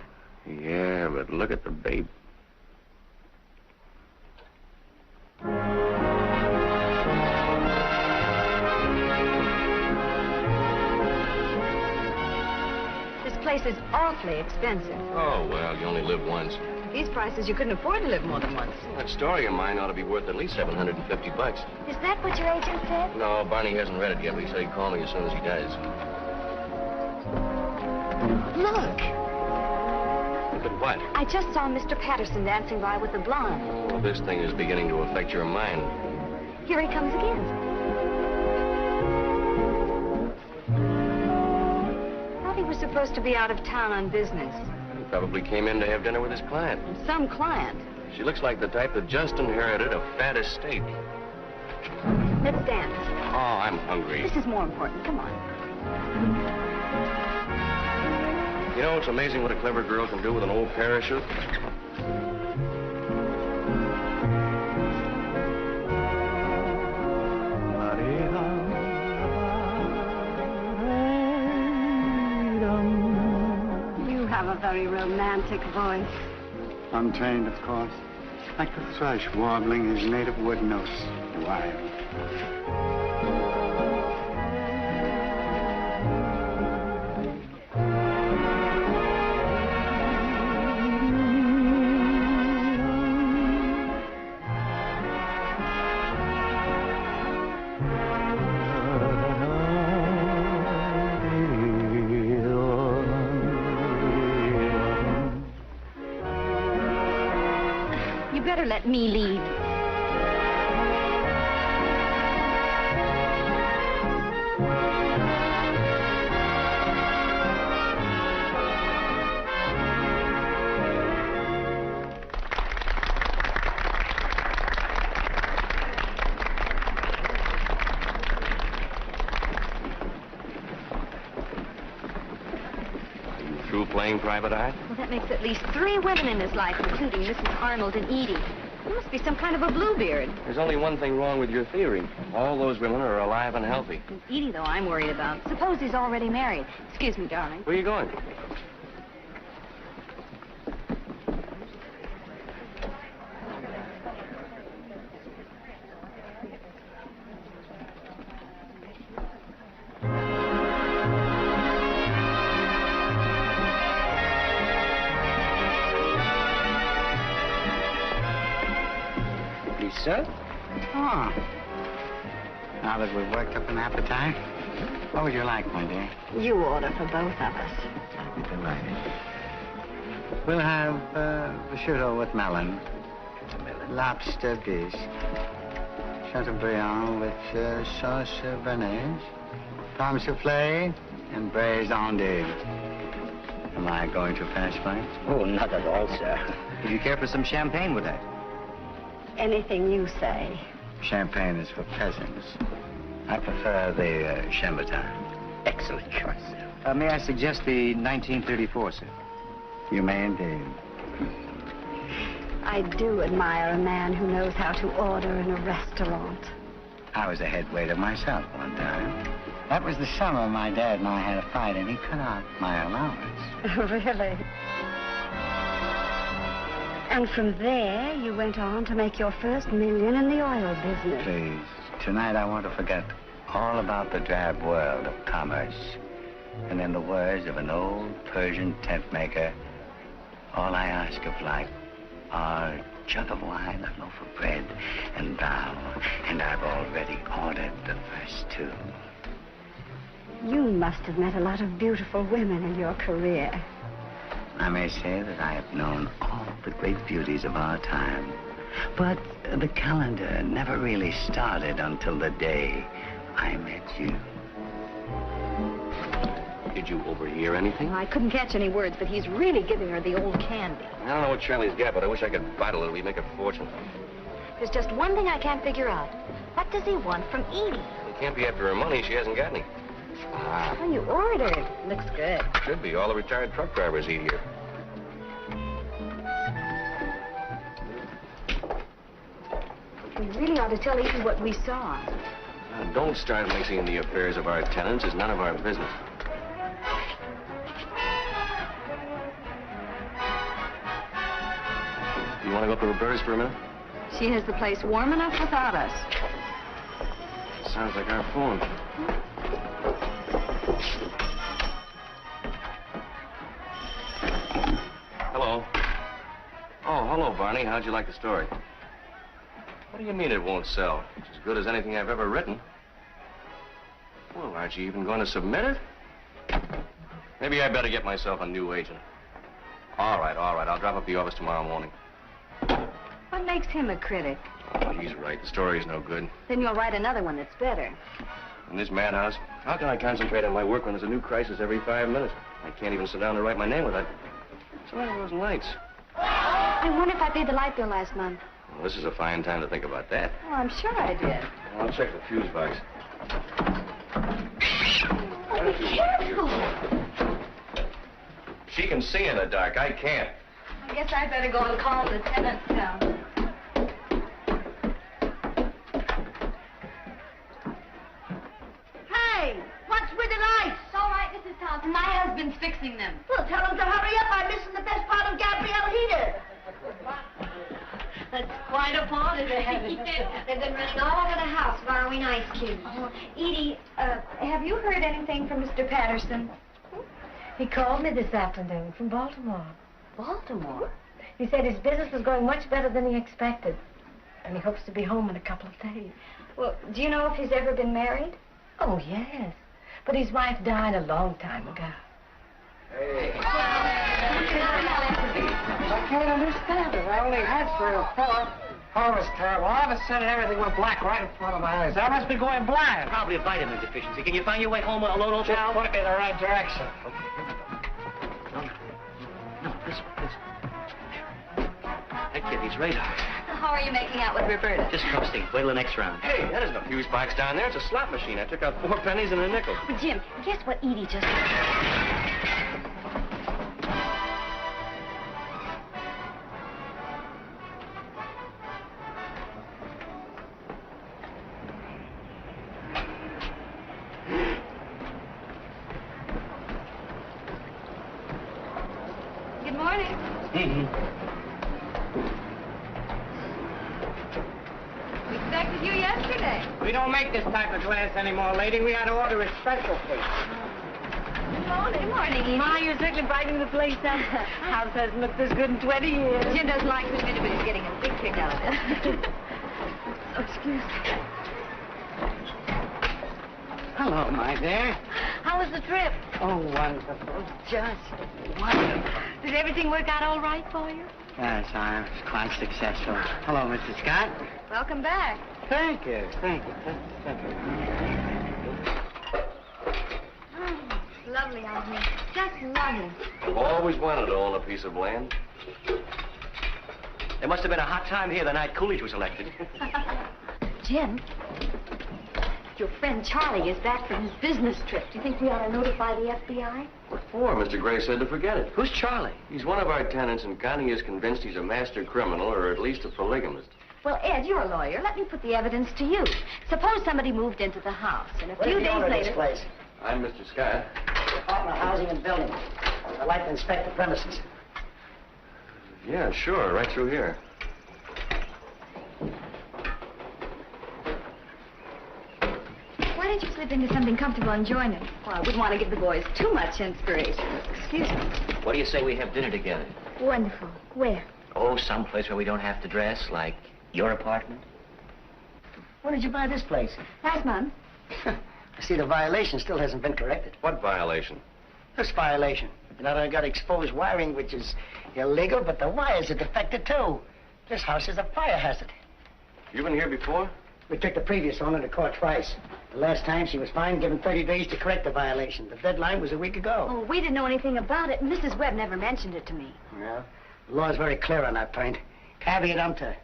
Yeah, but look at the babe. This place is awfully expensive. Oh, well, you only live once. At these prices, you couldn't afford to live more than once. That story of mine ought to be worth at least $750. Is that what your agent said? No, Barney hasn't read it yet, but he said he'd call me as soon as he does. Look. Look at what? I just saw Mr. Patterson dancing by with the blonde. Oh, this thing is beginning to affect your mind. Here he comes again. was supposed to be out of town on business. He probably came in to have dinner with his client. Some client. She looks like the type that just inherited a fat estate. Let's dance. Oh, I'm hungry. This is more important. Come on. You know, it's amazing what a clever girl can do with an old parachute. You have a very romantic voice. Untrained, of course. Like the thrush warbling his native wood notes. Wild. You better let me lead. Through playing private eye? Well, that makes at least 3 women in his life, including Mrs. Arnold and Edie. He must be some kind of a bluebeard. There's only one thing wrong with your theory. All those women are alive and healthy. It's Edie, though, I'm worried about. Suppose he's already married. Excuse me, darling. Where are you going? Sir? Oh. Now that we've worked up an appetite, what would you like, my dear? You order for both of us. I'd be delighted. We'll have prosciutto with melon, lobster dish, Chateaubriand with sauce béarnaise, pomme soufflé, and braised endive. Am I going too fast, Frank? Oh, not at all, sir. Would you care for some champagne with that? Anything you say. Champagne is for peasants. I prefer the Chambertin. Excellent choice, sir. May I suggest the 1934, sir? You may indeed. I do admire a man who knows how to order in a restaurant. I was a head waiter myself one time. That was the summer my dad and I had a fight, and he cut out my allowance. Really? And from there, you went on to make your first million in the oil business. Please, tonight I want to forget all about the drab world of commerce. And in the words of an old Persian tent maker, all I ask of life are a jug of wine, a loaf of bread, and thou. And I've already ordered the first 2. You must have met a lot of beautiful women in your career. I may say that I have known all the great beauties of our time. But the calendar never really started until the day I met you. Did you overhear anything? I couldn't catch any words, but he's really giving her the old candy. I don't know what Charlie's got, but I wish I could bite a little. We'd make a fortune. There's just one thing I can't figure out. What does he want from Edie? He can't be after her money. She hasn't got any. Ah. Oh, you ordered. Looks good. Should be. All the retired truck drivers eat here. We really ought to tell Edie what we saw. Now, don't start mixing in the affairs of our tenants. It's none of our business. You want to go up to Roberta's for a minute? She has the place warm enough without us. Sounds like our phone. Hello. Oh, hello, Barney. How'd you like the story? What do you mean it won't sell? It's as good as anything I've ever written. Well, aren't you even going to submit it? Maybe I better get myself a new agent. All right. I'll drop up the office tomorrow morning. What makes him a critic? Oh, he's right. The story's no good. Then you'll write another one that's better. In this madhouse, how can I concentrate on my work when there's a new crisis every 5 minutes? I can't even sit down and write my name without... What's the matter with those lights? I wonder if I paid the light bill last month. Well, this is a fine time to think about that. Oh, I'm sure I did. Well, I'll check the fuse box. Oh, be careful. She can see in the dark. I can't. I guess I'd better go and call the tenants down. Hey, what's with the lights? It's all right, Mrs. Thompson. My husband's fixing them. Well, tell him to hurry up. I'm missing the best part of Gabrielle Heater. That's quite a party they have. They've been running all over the house borrowing ice cubes. Oh, Edie, have you heard anything from Mr. Patterson? He called me this afternoon from Baltimore. Baltimore? He said his business was going much better than he expected. And he hopes to be home in a couple of days. Well, do you know if he's ever been married? Oh, yes. But his wife died a long time ago. Hey. I can't understand it. I only had 3 or 4. Oh, it's terrible. All of a sudden, everything went black right in front of my eyes. I must be going blind. Probably a vitamin deficiency. Can you find your way home alone, old pal? Just put me in the right direction. No, listen. That kid needs radar. How are you making out with Roberta? Just trusting. Wait till the next round. Hey, that isn't a fuse box down there. It's a slot machine. I took out 4 pennies and a nickel. But Jim, guess what Edie just... Good morning. We expected you yesterday. We don't make this type of glass anymore, lady. We had to order it special, please. Good morning. Good morning, Edie. Ma, you're certainly brightening the place up. House hasn't looked this good in 20 years. Jim doesn't like to admit it, but he's getting a big kick out of it. Oh, excuse me. Hello, my dear. How was the trip? Oh, wonderful. Just wonderful. Did everything work out all right for you? Yes, I was quite successful. Hello, Mr. Scott. Welcome back. Thank you. Thank you. Oh, it's lovely out here. Just lovely. I've always wanted to own a piece of land. There must have been a hot time here the night Coolidge was elected. Jim, your friend Charlie is back from his business trip. Do you think we ought to notify the FBI? What for? Mr. Gray said to forget it. Who's Charlie? He's one of our tenants, and Connie is convinced he's a master criminal, or at least a polygamist. Well, Ed, you're a lawyer. Let me put the evidence to you. Suppose somebody moved into the house, and a few days later... This place? I'm Mr. Scott. Department of Housing and Building. I'd like to inspect the premises. Yeah, sure, right through here. Why don't you slip into something comfortable and join us? Well, I wouldn't want to give the boys too much inspiration. Excuse me. What do you say we have dinner together? Wonderful. Where? Oh, someplace where we don't have to dress, like your apartment. When did you buy this place? Last month. I see the violation still hasn't been corrected. What violation? This violation. You know, I got exposed wiring, which is illegal, but the wires are defective, too. This house is a fire hazard. You been here before? We took the previous owner to court twice. The last time she was fined, given 30 days to correct the violation. The deadline was a week ago. Oh, we didn't know anything about it. Mrs. Webb never mentioned it to me. Well, the law's very clear on that point. Caveat emptor.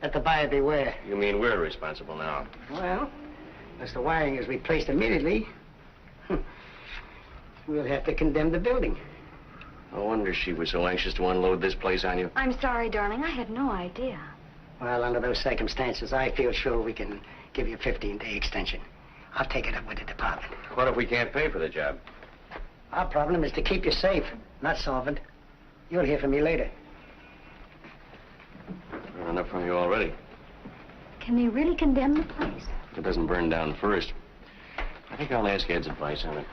Let the buyer beware. You mean we're responsible now? Well, unless the wiring is replaced immediately, we'll have to condemn the building. No wonder she was so anxious to unload this place on you. I'm sorry, darling. I had no idea. Well, under those circumstances, I feel sure we can give you a 15-day extension. I'll take it up with the department. What if we can't pay for the job? Our problem is to keep you safe, not solvent. You'll hear from me later. I've enough from you already. Can they really condemn the place? If it doesn't burn down first. I think I'll ask Ed's advice on it.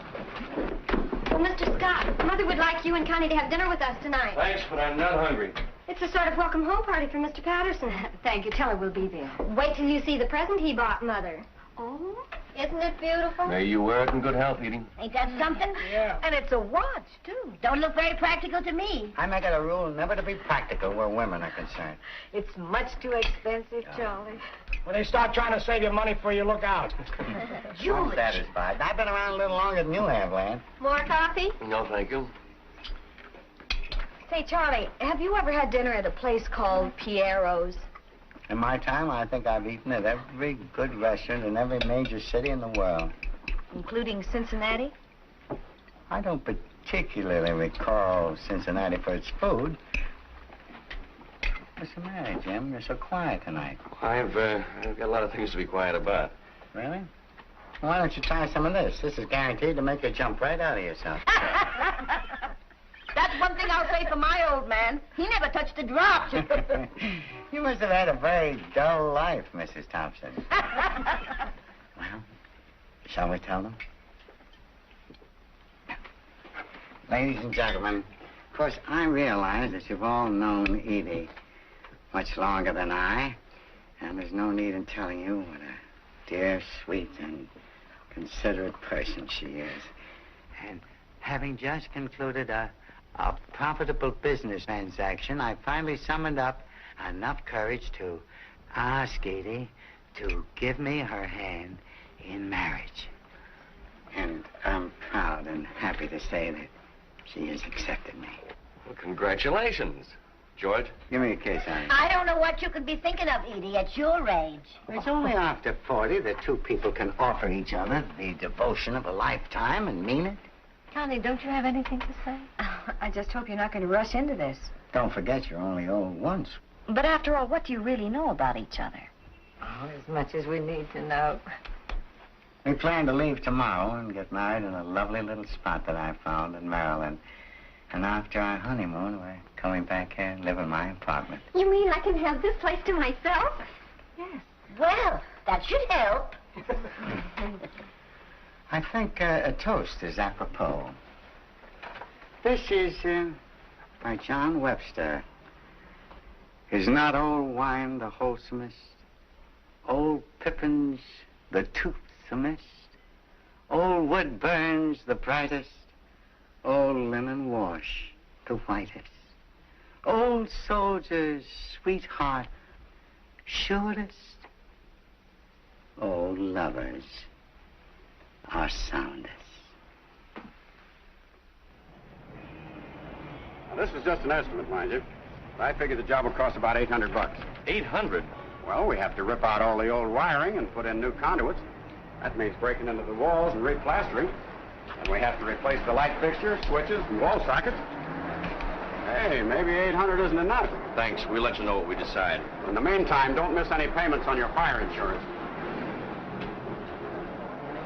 Well, Mr. Scott, Mother would like you and Connie to have dinner with us tonight. Thanks, but I'm not hungry. It's a sort of welcome home party for Mr. Patterson. Thank you. Tell her we'll be there. Wait till you see the present he bought Mother. Oh? Isn't it beautiful? May you wear it in good health, Edie. Ain't that something? Yeah. And it's a watch, too. Don't look very practical to me. I make it a rule never to be practical where women are concerned. It's much too expensive, Charlie. When they start trying to save you money for you, look out. I'm satisfied. I've been around a little longer than you have, Lan. More coffee? No, thank you. Say, Charlie, have you ever had dinner at a place called Piero's? In my time, I think I've eaten at every good restaurant in every major city in the world. Including Cincinnati? I don't particularly recall Cincinnati for its food. What's the matter, Jim? You're so quiet tonight. I've got a lot of things to be quiet about. Really? Well, why don't you try some of this? This is guaranteed to make you jump right out of yourself. That's one thing I'll say for my old man. He never touched a drop. You must have had a very dull life, Mrs. Thompson. Well, shall we tell them? Ladies and gentlemen, of course, I realize that you've all known Edie much longer than I, and there's no need in telling you what a dear, sweet, and considerate person she is. And having just concluded a profitable business transaction, I finally summoned up enough courage to ask Edie to give me her hand in marriage. And I'm proud and happy to say that she has accepted me. Well, congratulations. George? Give me a kiss, honey. I don't know what you could be thinking of, Edie, at your age. It's only after 40 that two people can offer each other the devotion of a lifetime and mean it. Connie, don't you have anything to say? I just hope you're not going to rush into this. Don't forget you're only old once. But after all, what do you really know about each other? Oh, as much as we need to know. We plan to leave tomorrow and get married in a lovely little spot that I found in Maryland. And after our honeymoon, we're coming back here and live in my apartment. You mean I can have this place to myself? Yes. Well, that should help. I think a toast is apropos. This is by John Webster. Is not old wine the wholesomest? Old pippins the toothsomest? Old wood burns the brightest? Old linen wash the whitest? Old soldier's sweetheart surest? Old lovers are soundest. Now, this was just an estimate, mind you. I figured the job will cost about $800. 800? Well, we have to rip out all the old wiring and put in new conduits. That means breaking into the walls and replastering. And we have to replace the light fixtures, switches, and wall sockets. Hey, maybe 800 isn't enough. Thanks. We'll let you know what we decide. In the meantime, don't miss any payments on your fire insurance.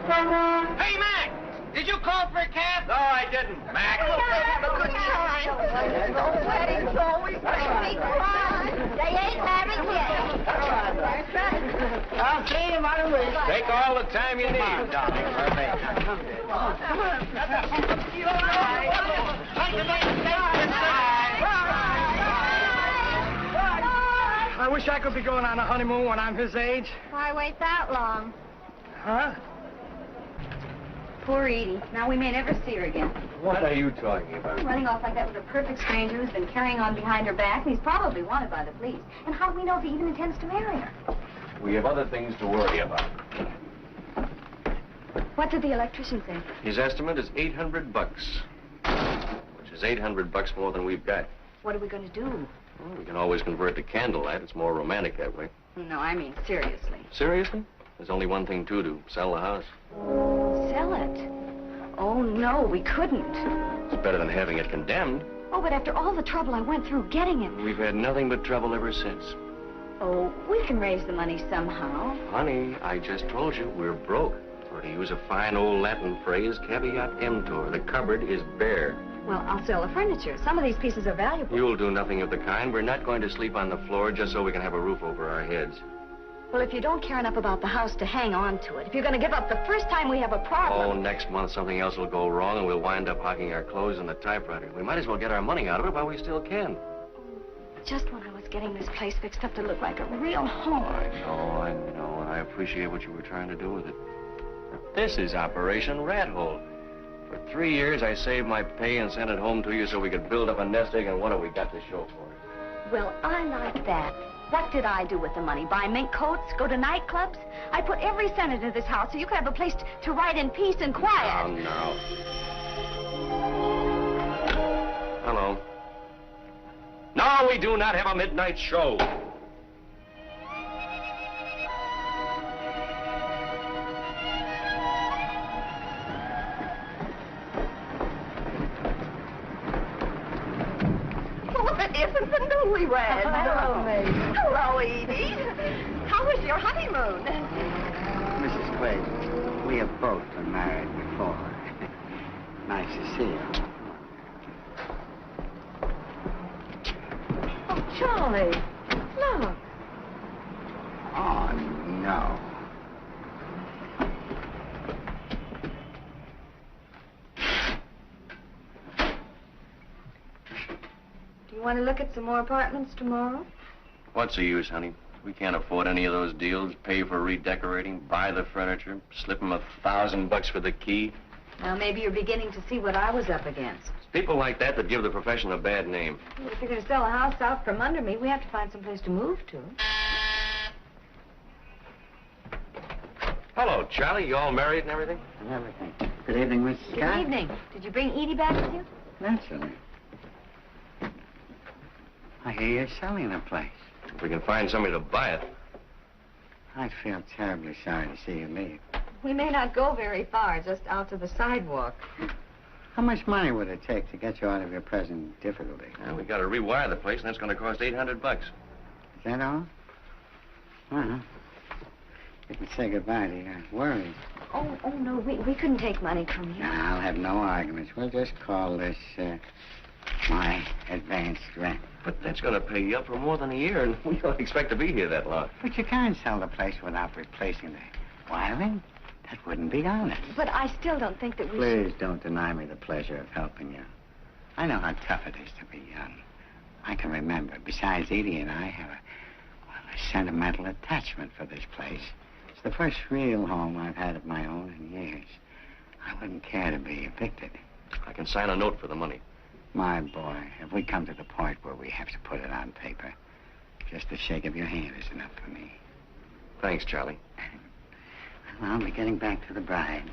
Hey, Mac! Did you call for a cab? No, I didn't. Mac! Have a good time. Weddings always make me cry. They ain't married yet. That's right. I'll see you right away. Take all the time you need. Come on, darling. Come on. I wish I could be going on a honeymoon when I'm his age. Why wait that long? Huh? Poor Edie. Now we may never see her again. What are you talking about? Running off like that with a perfect stranger who's been carrying on behind her back, and he's probably wanted by the police. And how do we know if he even intends to marry her? We have other things to worry about. What did the electrician say? His estimate is $800, which is $800 more than we've got. What are we going to do? Well, we can always convert to candlelight. It's more romantic that way. No, I mean seriously. Seriously? There's only one thing to do. Sell the house. Sell it? Oh, no, we couldn't. It's better than having it condemned. Oh, but after all the trouble I went through getting it. We've had nothing but trouble ever since. Oh, we can raise the money somehow. Honey, I just told you we're broke. Or to use a fine old Latin phrase, caveat emptor. The cupboard is bare. Well, I'll sell the furniture. Some of these pieces are valuable. You'll do nothing of the kind. We're not going to sleep on the floor just so we can have a roof over our heads. Well, if you don't care enough about the house to hang on to it, if you're going to give up the first time we have a problem... Oh, next month something else will go wrong and we'll wind up hogging our clothes in the typewriter. We might as well get our money out of it while we still can. Just when I was getting this place fixed up to look like a real home. I know, and I appreciate what you were trying to do with it. This is Operation Rat Hole. For 3 years, I saved my pay and sent it home to you so we could build up a nest egg, and what have we got to show for it? Well, I like that. What did I do with the money? Buy mink coats? Go to nightclubs? I put every cent into this house so you could have a place to write in peace and quiet. Oh, no. Hello. No, we do not have a midnight show. Isn't the newlywed? Hello, Maisie. Hello, Edie. How was your honeymoon? Mrs. Quaid, we have both been married before. Nice to see you. Oh, Charlie, look. Oh, no. Do you want to look at some more apartments tomorrow? What's the use, honey? We can't afford any of those deals. Pay for redecorating, buy the furniture, slip them $1,000 for the key. Now, maybe you're beginning to see what I was up against. It's people like that that give the profession a bad name. If you're going to sell a house out from under me, we have to find some place to move to. Hello, Charlie. You all married and everything? And everything. Good evening, Mrs. Scott. Good evening. Did you bring Edie back with you? Naturally. I hear you're selling the place. If we can find somebody to buy it. I feel terribly sorry to see you leave. We may not go very far, just out to the sidewalk. How much money would it take to get you out of your present difficulty? Well, we got to rewire the place, and that's going to cost $800. Is that all? Well, you can say goodbye to your worries. Oh, no, we couldn't take money from you. No, I'll have no arguments. We'll just call this, my advanced rent. But that's going to pay you up for more than a year, and we don't expect to be here that long. But you can't sell the place without replacing the wiring. That wouldn't be honest. But I still don't think that we Please don't deny me the pleasure of helping you. I know how tough it is to be young. I can remember. Besides, Edie and I have a sentimental attachment for this place. It's the first real home I've had of my own in years. I wouldn't care to be evicted. I can sign a note for the money. My boy, if we come to the point where we have to put it on paper, just a shake of your hand is enough for me. Thanks, Charlie. Well, I'll be getting back to the bride.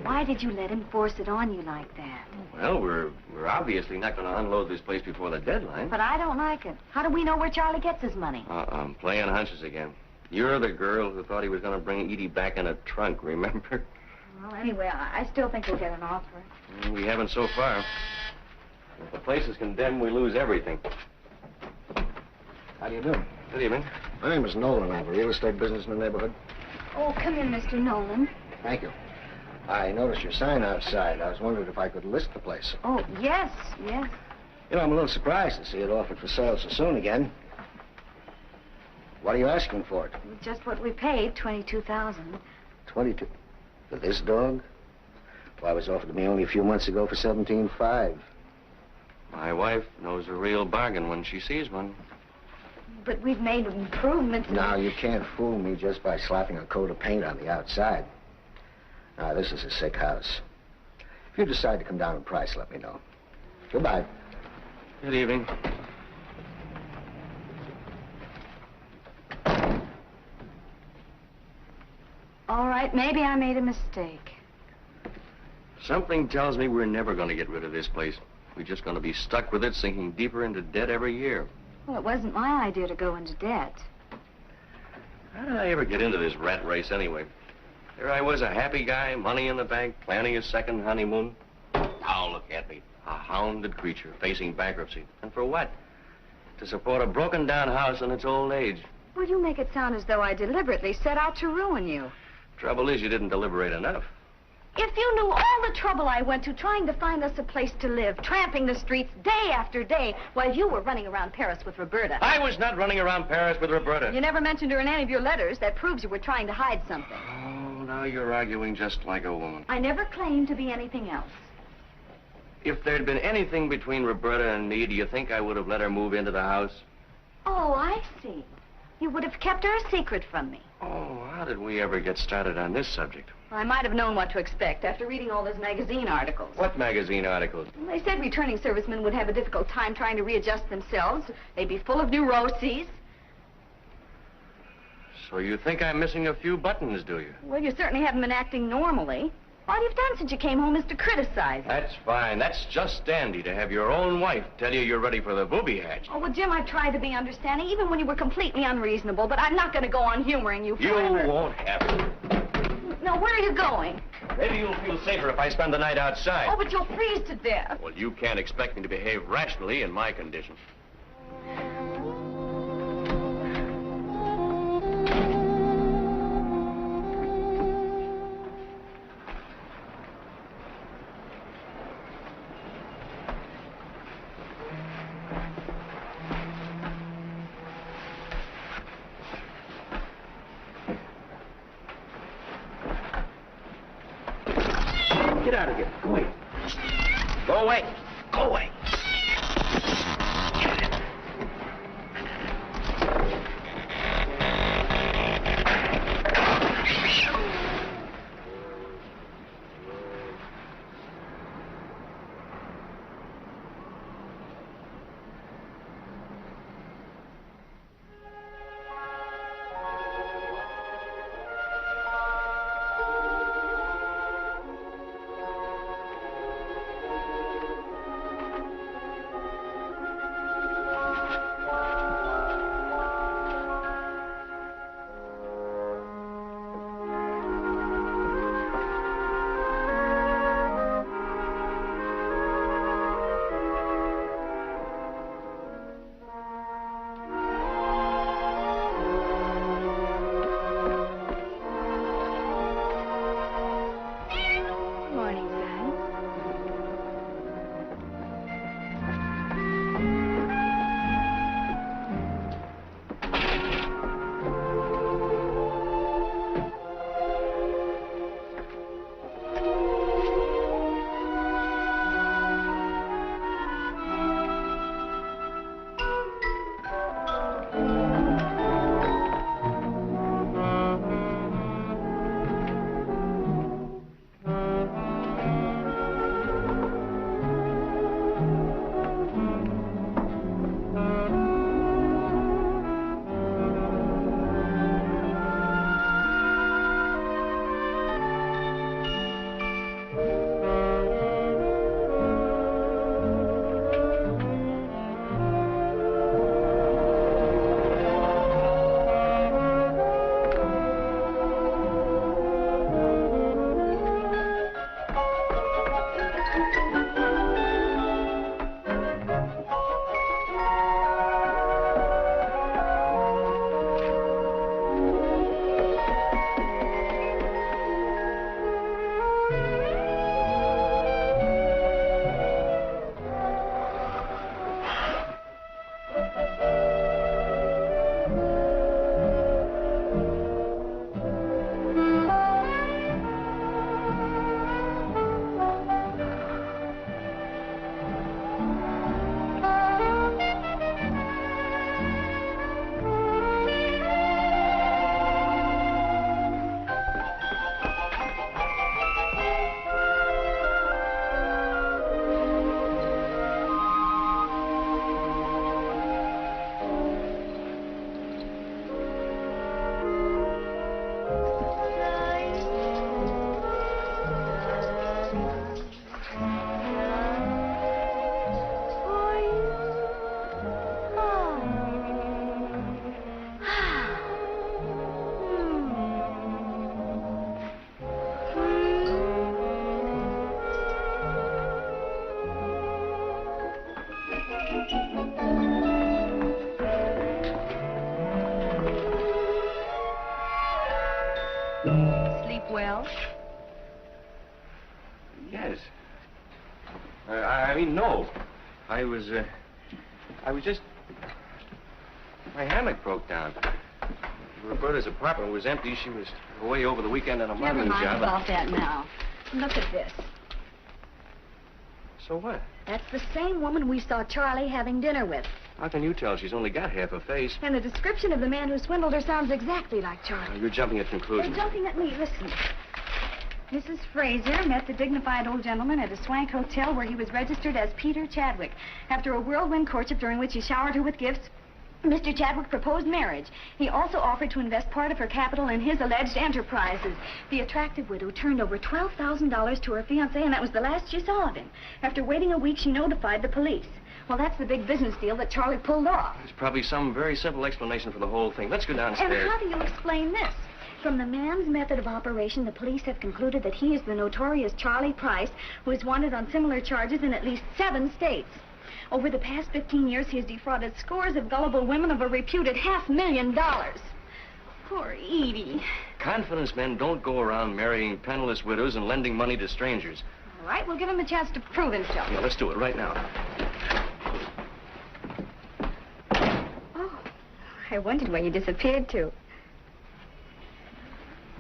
Why did you let him force it on you like that? Well, we're obviously not going to unload this place before the deadline. But I don't like it. How do we know where Charlie gets his money? I'm playing hunches again. You're the girl who thought he was going to bring Edie back in a trunk, remember? Well, anyway, I still think we'll get an offer. We haven't so far. If the place is condemned, we lose everything. How do you do? Good evening. My name is Nolan. I have a real estate business in the neighborhood. Oh, come in, Mr. Nolan. Thank you. I noticed your sign outside. I was wondering if I could list the place. Oh, yes. You know, I'm a little surprised to see it offered for sale so soon again. What are you asking for it? Just what we paid, $22,000. 22. For this dog? Well, it was offered to me only a few months ago for $17,500. My wife knows a real bargain when she sees one. But we've made improvements. Now, you can't fool me just by slapping a coat of paint on the outside. Now, this is a sick house. If you decide to come down in price, let me know. Goodbye. Good evening. All right, maybe I made a mistake. Something tells me we're never going to get rid of this place. We're just going to be stuck with it, sinking deeper into debt every year. Well, it wasn't my idea to go into debt. How did I ever get into this rat race anyway? There I was, a happy guy, money in the bank, planning a second honeymoon. Now look at me, a hounded creature facing bankruptcy. And for what? To support a broken-down house in its old age. Well, you make it sound as though I deliberately set out to ruin you. Trouble is, you didn't deliberate enough. If you knew all the trouble I went to trying to find us a place to live, tramping the streets day after day, while you were running around Paris with Roberta. I was not running around Paris with Roberta. You never mentioned her in any of your letters. That proves you were trying to hide something. Oh, now you're arguing just like a woman. I never claimed to be anything else. If there'd been anything between Roberta and me, do you think I would have let her move into the house? Oh, I see. You would have kept her a secret from me. Oh, how did we ever get started on this subject? I might have known what to expect after reading all those magazine articles. What magazine articles? They said returning servicemen would have a difficult time trying to readjust themselves. They'd be full of neuroses. So you think I'm missing a few buttons, do you? Well, you certainly haven't been acting normally. All you've done since you came home is to criticize her. That's fine. That's just dandy to have your own wife tell you you're ready for the booby hatch. Oh, well, Jim, I tried to be understanding, even when you were completely unreasonable, but I'm not going to go on humoring you You forever. won't have it. No, where are you going? Maybe you'll feel safer if I spend the night outside. Oh, but you'll freeze to death. Well, you can't expect me to behave rationally in my condition. Get out of here. Go away. Go away. Go away. Sleep well? Yes. I mean, no. I was just... My hammock broke down. Roberta's apartment was empty. She was away over the weekend on a Never modeling mind job. about that now. Look at this. So what? That's the same woman we saw Charlie having dinner with. How can you tell? She's only got half a face. And the description of the man who swindled her sounds exactly like Charlie. You're jumping at conclusions. They're jumping at me. Listen. Mrs. Fraser met the dignified old gentleman at a swank hotel where he was registered as Peter Chadwick. After a whirlwind courtship during which he showered her with gifts, Mr. Chadwick proposed marriage. He also offered to invest part of her capital in his alleged enterprises. The attractive widow turned over $12,000 to her fiancé, and that was the last she saw of him. After waiting a week, she notified the police. Well, that's the big business deal that Charlie pulled off. There's probably some very simple explanation for the whole thing. Let's go downstairs. And how do you explain this? From the man's method of operation, the police have concluded that he is the notorious Charlie Price, who is wanted on similar charges in at least 7 states. Over the past 15 years, he has defrauded scores of gullible women of a reputed $500,000. Poor Edie. Confidence men don't go around marrying penniless widows and lending money to strangers. All right, we'll give him a chance to prove himself. Yeah, let's do it right now. Oh, I wondered where you disappeared to.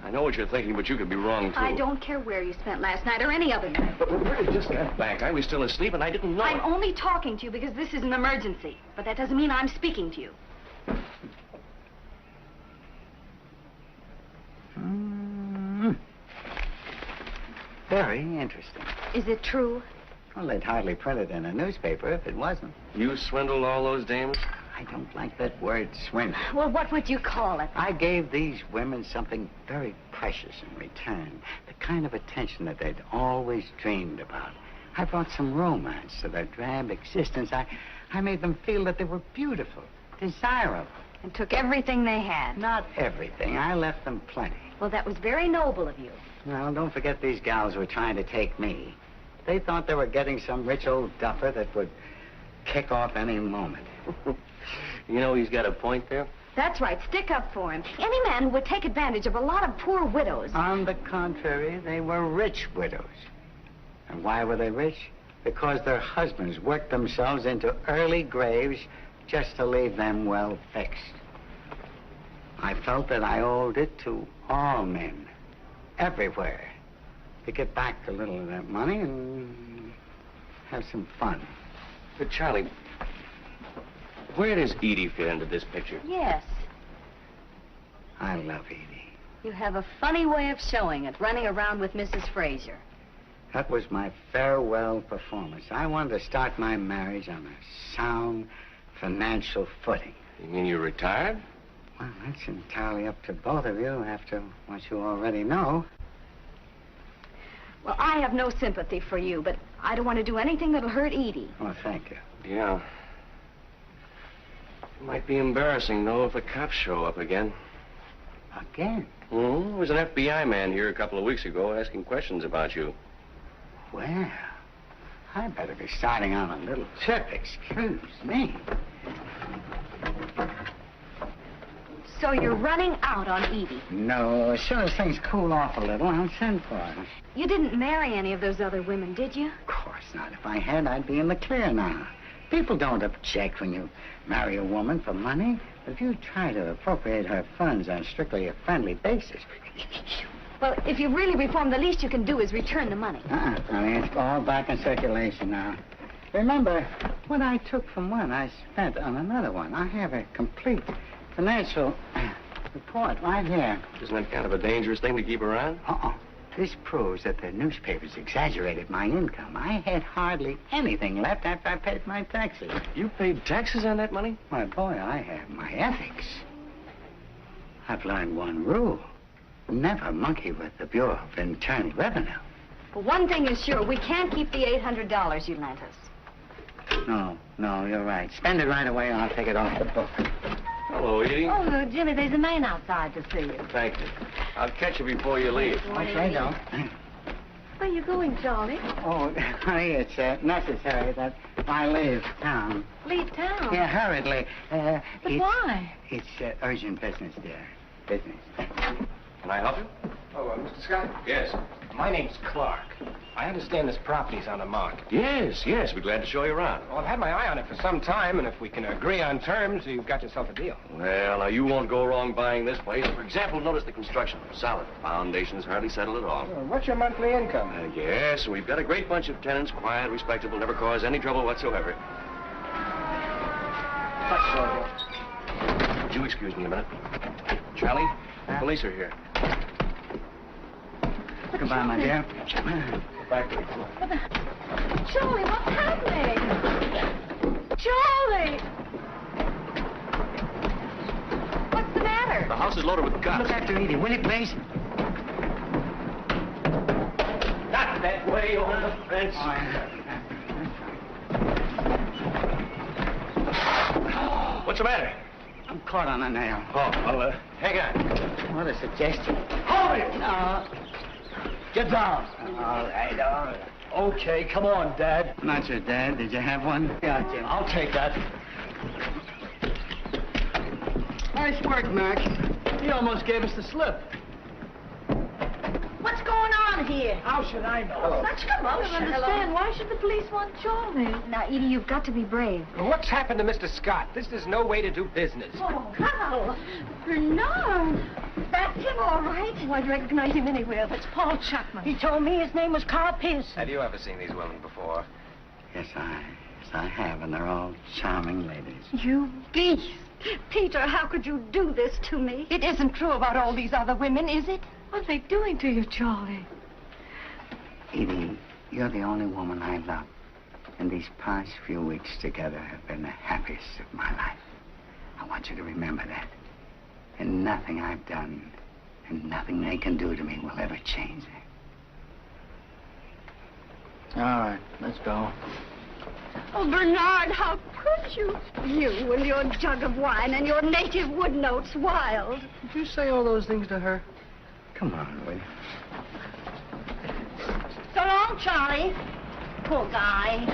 I know what you're thinking, but you could be wrong, too. I don't care where you spent last night or any other night. But where did just got back? I was still asleep, and I didn't know. I'm only talking to you because this is an emergency. But that doesn't mean I'm speaking to you. Very interesting. Is it true? Well, they'd hardly print it in a newspaper if it wasn't. You swindled all those dames? I don't like that word, swindle. Well, what would you call it? I gave these women something very precious in return. The kind of attention that they'd always dreamed about. I brought some romance to their drab existence. I made them feel that they were beautiful, desirable. And took everything they had. Not everything. I left them plenty. Well, that was very noble of you. Well, don't forget these gals were trying to take me. They thought they were getting some rich old duffer that would kick off any moment. You know he's got a point there? That's right. Stick up for him. Any man who would take advantage of a lot of poor widows. On the contrary, they were rich widows. And why were they rich? Because their husbands worked themselves into early graves just to leave them well fixed. I felt that I owed it to all men, everywhere, to get back a little of that money and have some fun. But, Charlie, where does Edie fit into this picture? Yes. I love Edie. You have a funny way of showing it, running around with Mrs. Fraser. That was my farewell performance. I wanted to start my marriage on a sound financial footing. You mean you're retired? Well, that's entirely up to both of you after what you already know. Well, I have no sympathy for you, but I don't want to do anything that'll hurt Edie. Oh, thank you. Yeah. It might be embarrassing, though, if the cops show up again. Again? Mm-hmm. There was an FBI man here a couple of weeks ago asking questions about you. Well, I better be starting on a little trip. Excuse me. So you're running out on Edie? No, as soon as things cool off a little, I'll send for her. You didn't marry any of those other women, did you? Of course not. If I had, I'd be in the clear now. People don't object when you marry a woman for money. But if you try to appropriate her funds on strictly a friendly basis... Well, if you really reform, the least you can do is return the money. Honey, it's all back in circulation now. Remember, what I took from one, I spent on another one. I have a complete financial report right here. Isn't that kind of a dangerous thing to keep around? This proves that the newspapers exaggerated my income. I had hardly anything left after I paid my taxes. You paid taxes on that money? My boy, I have my ethics. I've learned one rule. Never monkey with the Bureau of Internal Revenue. But one thing is sure, we can't keep the $800 you lent us. No, you're right. Spend it right away, and I'll take it off the book. Hello, Edie. Oh, look, Jimmy, there's a man outside to see you. Thank you. I'll catch you before you leave. Okay, don't. Where are you going, Charlie? Oh, honey, it's necessary that I leave town. Leave town? Yeah, hurriedly. But why? It's urgent business, dear. Business. Can I help you? Oh, Mr. Scott? Yes. My name's Clark. I understand this property's on the market. Yes. We're glad to show you around. Well, I've had my eye on it for some time, and if we can agree on terms, you've got yourself a deal. Well, now, you won't go wrong buying this place. For example, notice the construction. Solid. Foundation's hardly settled at all. Well, what's your monthly income? Yes, we've got a great bunch of tenants, quiet, respectable, never cause any trouble whatsoever. Would you excuse me a minute? Charlie, the police are here. Goodbye, my dear. Back. Charlie, what's happening? Charlie! What's the matter? The house is loaded with cops. Look after Edie, will you, please? Not that way on the fence. What's the matter? I'm caught on a nail. Oh, well, hang on. What a suggestion. Hold it! No. Get down. All right. Okay, come on, Dad. Not your dad. Did you have one? Yeah, Jim. I'll take that. Nice work, Mac. He almost gave us the slip. What's going on here? How should I know? Such commotion. I don't understand. Why should the police want Charlie? Now, Edie, you've got to be brave. What's happened to Mr. Scott? This is no way to do business. Oh, Carl. Bernard. That's him, all right. Oh, I'd recognize him anywhere. That's Paul Chapman. He told me his name was Carl Pearson. Have you ever seen these women before? Yes, I have, and they're all charming ladies. You beast. Peter, how could you do this to me? It isn't true about all these other women, is it? What are they doing to you, Charlie? Edie, you're the only woman I love. And these past few weeks together have been the happiest of my life. I want you to remember that. And nothing I've done and nothing they can do to me will ever change that. All right, let's go. Oh, Bernard, how could you? You and your jug of wine and your native wood notes wild. Did you say all those things to her? Come on, will you? So long, Charlie. Poor guy.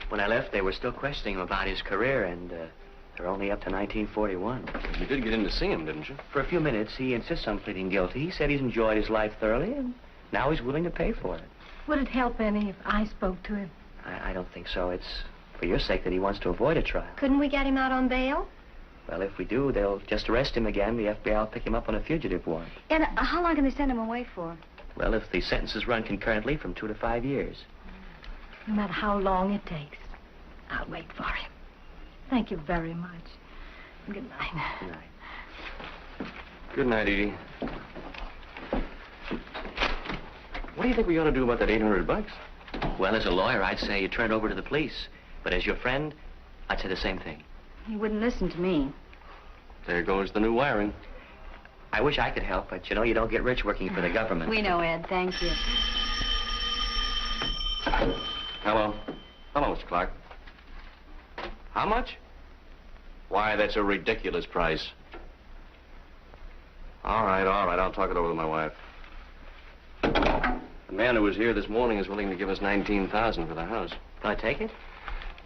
When I left, they were still questioning him about his career, and they're only up to 1941. You did get in to see him, didn't you? For a few minutes, he insists on pleading guilty. He said he's enjoyed his life thoroughly, and now he's willing to pay for it. Would it help any if I spoke to him? I don't think so. It's for your sake that he wants to avoid a trial. Couldn't we get him out on bail? Well, if we do, they'll just arrest him again. The FBI will pick him up on a fugitive warrant. And how long can they send him away for? Well, if the sentences run concurrently, from 2 to 5 years. No matter how long it takes, I'll wait for him. Thank you very much. Good night. Good night. Good night, Edie. What do you think we ought to do about that $800? Well, as a lawyer, I'd say you turn it over to the police. But as your friend, I'd say the same thing. He wouldn't listen to me. There goes the new wiring. I wish I could help, but you know, you don't get rich working for the government. We know, Ed. Thank you. Hello. Hello, Mr. Clark. How much? Why, that's a ridiculous price. All right. I'll talk it over with my wife. The man who was here this morning is willing to give us $19,000 for the house. Can I take it?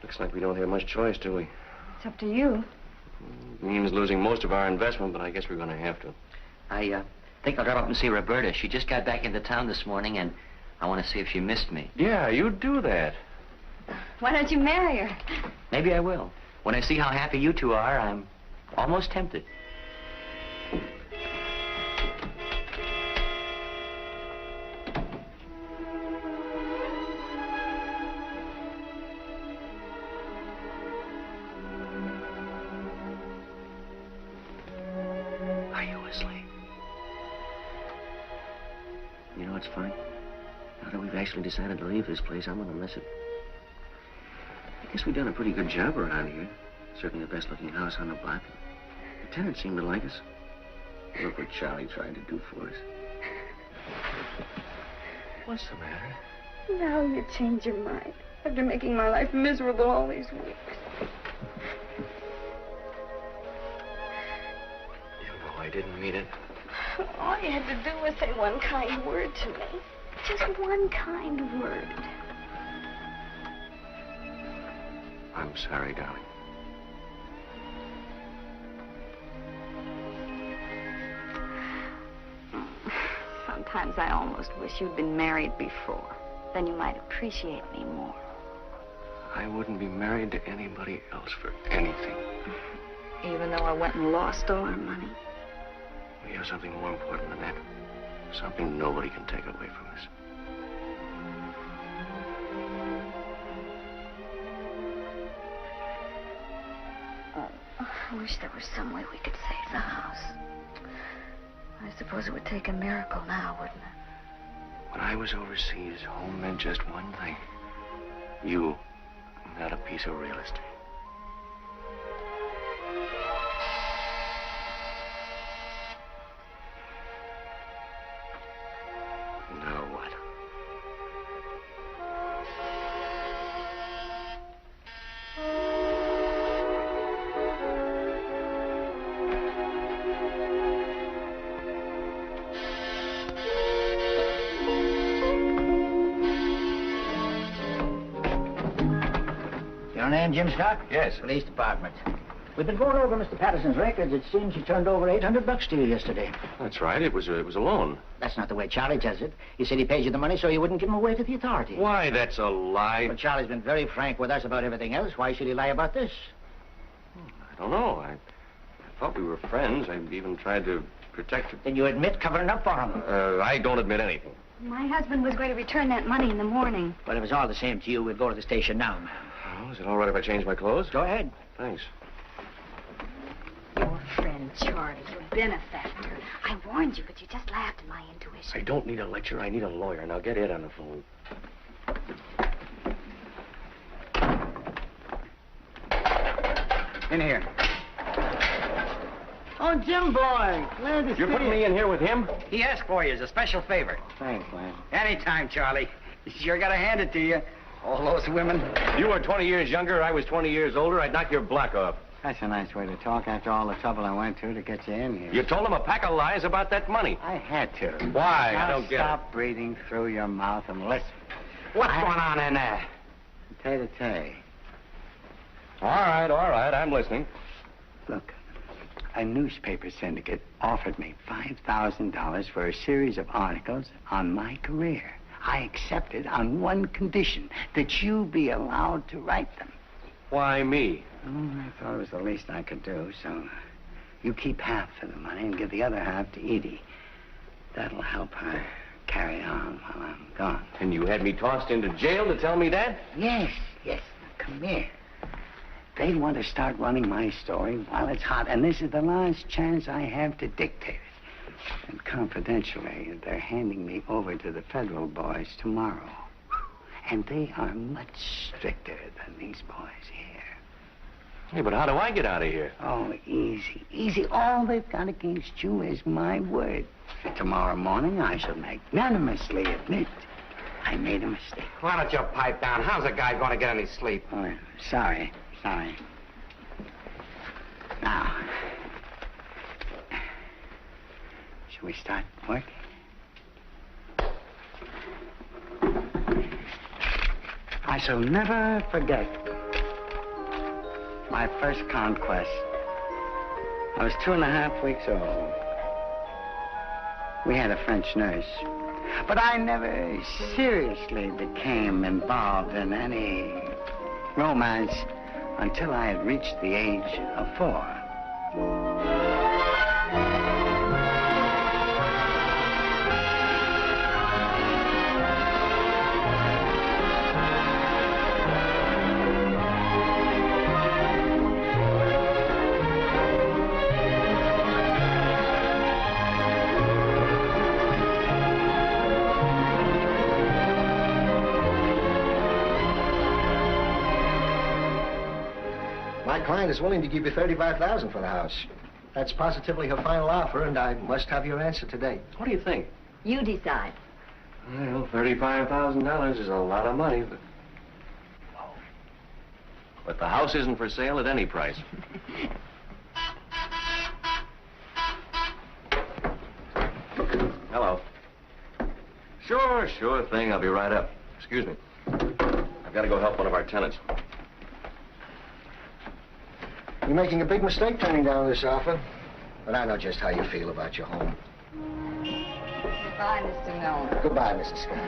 Looks like we don't have much choice, do we? It's up to you. It means losing most of our investment, but I guess we're going to have to. I think I'll drop up and see Roberta. She just got back into town this morning, and I want to see if she missed me. Yeah, you do that. Why don't you marry her? Maybe I will. When I see how happy you two are, I'm almost tempted. Are you asleep? You know, it's fine. Now that we've actually decided to leave this place, I'm going to miss it. I guess we've done a pretty good job around here. Certainly the best-looking house on the block. The tenants seem to like us. Look what Charlie tried to do for us. What's the matter? Now you change your mind after making my life miserable all these weeks. You know I didn't mean it. All you had to do was say one kind word to me. Just one kind word. I'm sorry, darling. Sometimes I almost wish you'd been married before. Then you might appreciate me more. I wouldn't be married to anybody else for anything. Even though I went and lost all our money. We have something more important than that. Something nobody can take away from us. Oh, I wish there was some way we could save the house. I suppose it would take a miracle now, wouldn't it? When I was overseas, home meant just one thing. You, not a piece of real estate. Now what? Your name, Jim Stock? Yes. Police Department. We've been going over Mr. Patterson's records. It seems he turned over $800 to you yesterday. That's right. It was a loan. That's not the way Charlie tells it. He said he paid you the money so you wouldn't give him away to the authorities. Why, that's a lie. But Charlie's been very frank with us about everything else. Why should he lie about this? I don't know. I thought we were friends. I even tried to protect her. Then you admit covering up for him. I don't admit anything. My husband was going to return that money in the morning. Well, if it's all the same to you, we'll go to the station now, ma'am. Oh, is it all right if I change my clothes? Go ahead. Thanks. Your friend, Charlie, your benefactor. I warned you, but you just laughed at my intuition. I don't need a lecture. I need a lawyer. Now get Ed on the phone. In here. Oh, Jim boy. Glad to see you. You're putting me in here with him? He asked for you as a special favor. Thanks, man. Anytime, Charlie. You sure gotta hand it to you. All those women. You were 20 years younger. I was 20 years older. I'd knock your block off. That's a nice way to talk after all the trouble I went to get you in here. You told him a pack of lies about that money. I had to. Why? Now I don't get it. stop breathing through your mouth and listen. What's going on in there? Tay-to-tay. All right. I'm listening. Look, a newspaper syndicate offered me $5,000 for a series of articles on my career. I accepted on one condition, that you be allowed to write them. Why me? Oh, I thought it was the least I could do, so you keep half of the money and give the other half to Edie. That'll help her carry on while I'm gone. And you had me tossed into jail to tell me that? Yes. Now, come here. They want to start running my story while it's hot, and this is the last chance I have to dictate it. And confidentially, they're handing me over to the federal boys tomorrow. And they are much stricter than these boys here. Hey, but how do I get out of here? Oh, easy. All they've got against you is my word. Tomorrow morning, I shall magnanimously admit I made a mistake. Why don't you pipe down? How's a guy going to get any sleep? Oh, sorry. Now, shall we start work? I shall never forget my first conquest. I was 2.5 weeks old. We had a French nurse. But I never seriously became involved in any romance until I had reached the age of 4. My client is willing to give you $35,000 for the house. That's positively her final offer, and I must have your answer today. What do you think? You decide. Well, $35,000 is a lot of money, but the house isn't for sale at any price. Hello. Sure thing. I'll be right up. Excuse me. I've got to go help one of our tenants. You're making a big mistake turning down this offer, but I know just how you feel about your home. Goodbye, Mr. Miller. Goodbye, Mrs. Scott.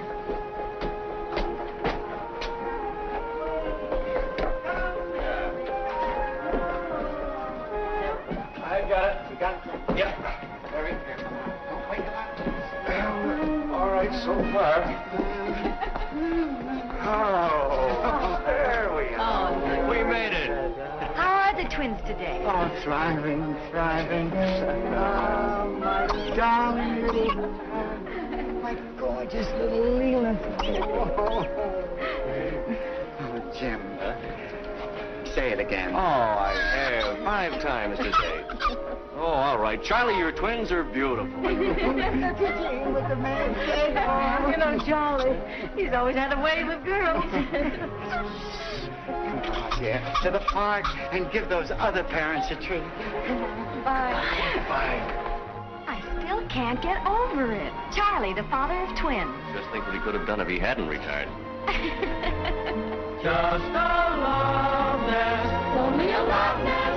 I got it. You got it? Yep. Very good. Don't wake him up. chauffeur. Oh, there we are. Oh, We made it. how are the twins today? Oh, thriving, thriving. Oh, my darling little... My gorgeous little Leland. Oh, Jim. Say it again. Oh, I have 5 times today. Oh, all right. Charlie, your twins are beautiful. You know, Charlie, he's always had a way with girls. Come on, dear, to the park and give those other parents a treat. Bye. Bye. I still can't get over it. Charlie, the father of twins. Just think what he could have done if he hadn't retired. Just a love nest, only a love nest.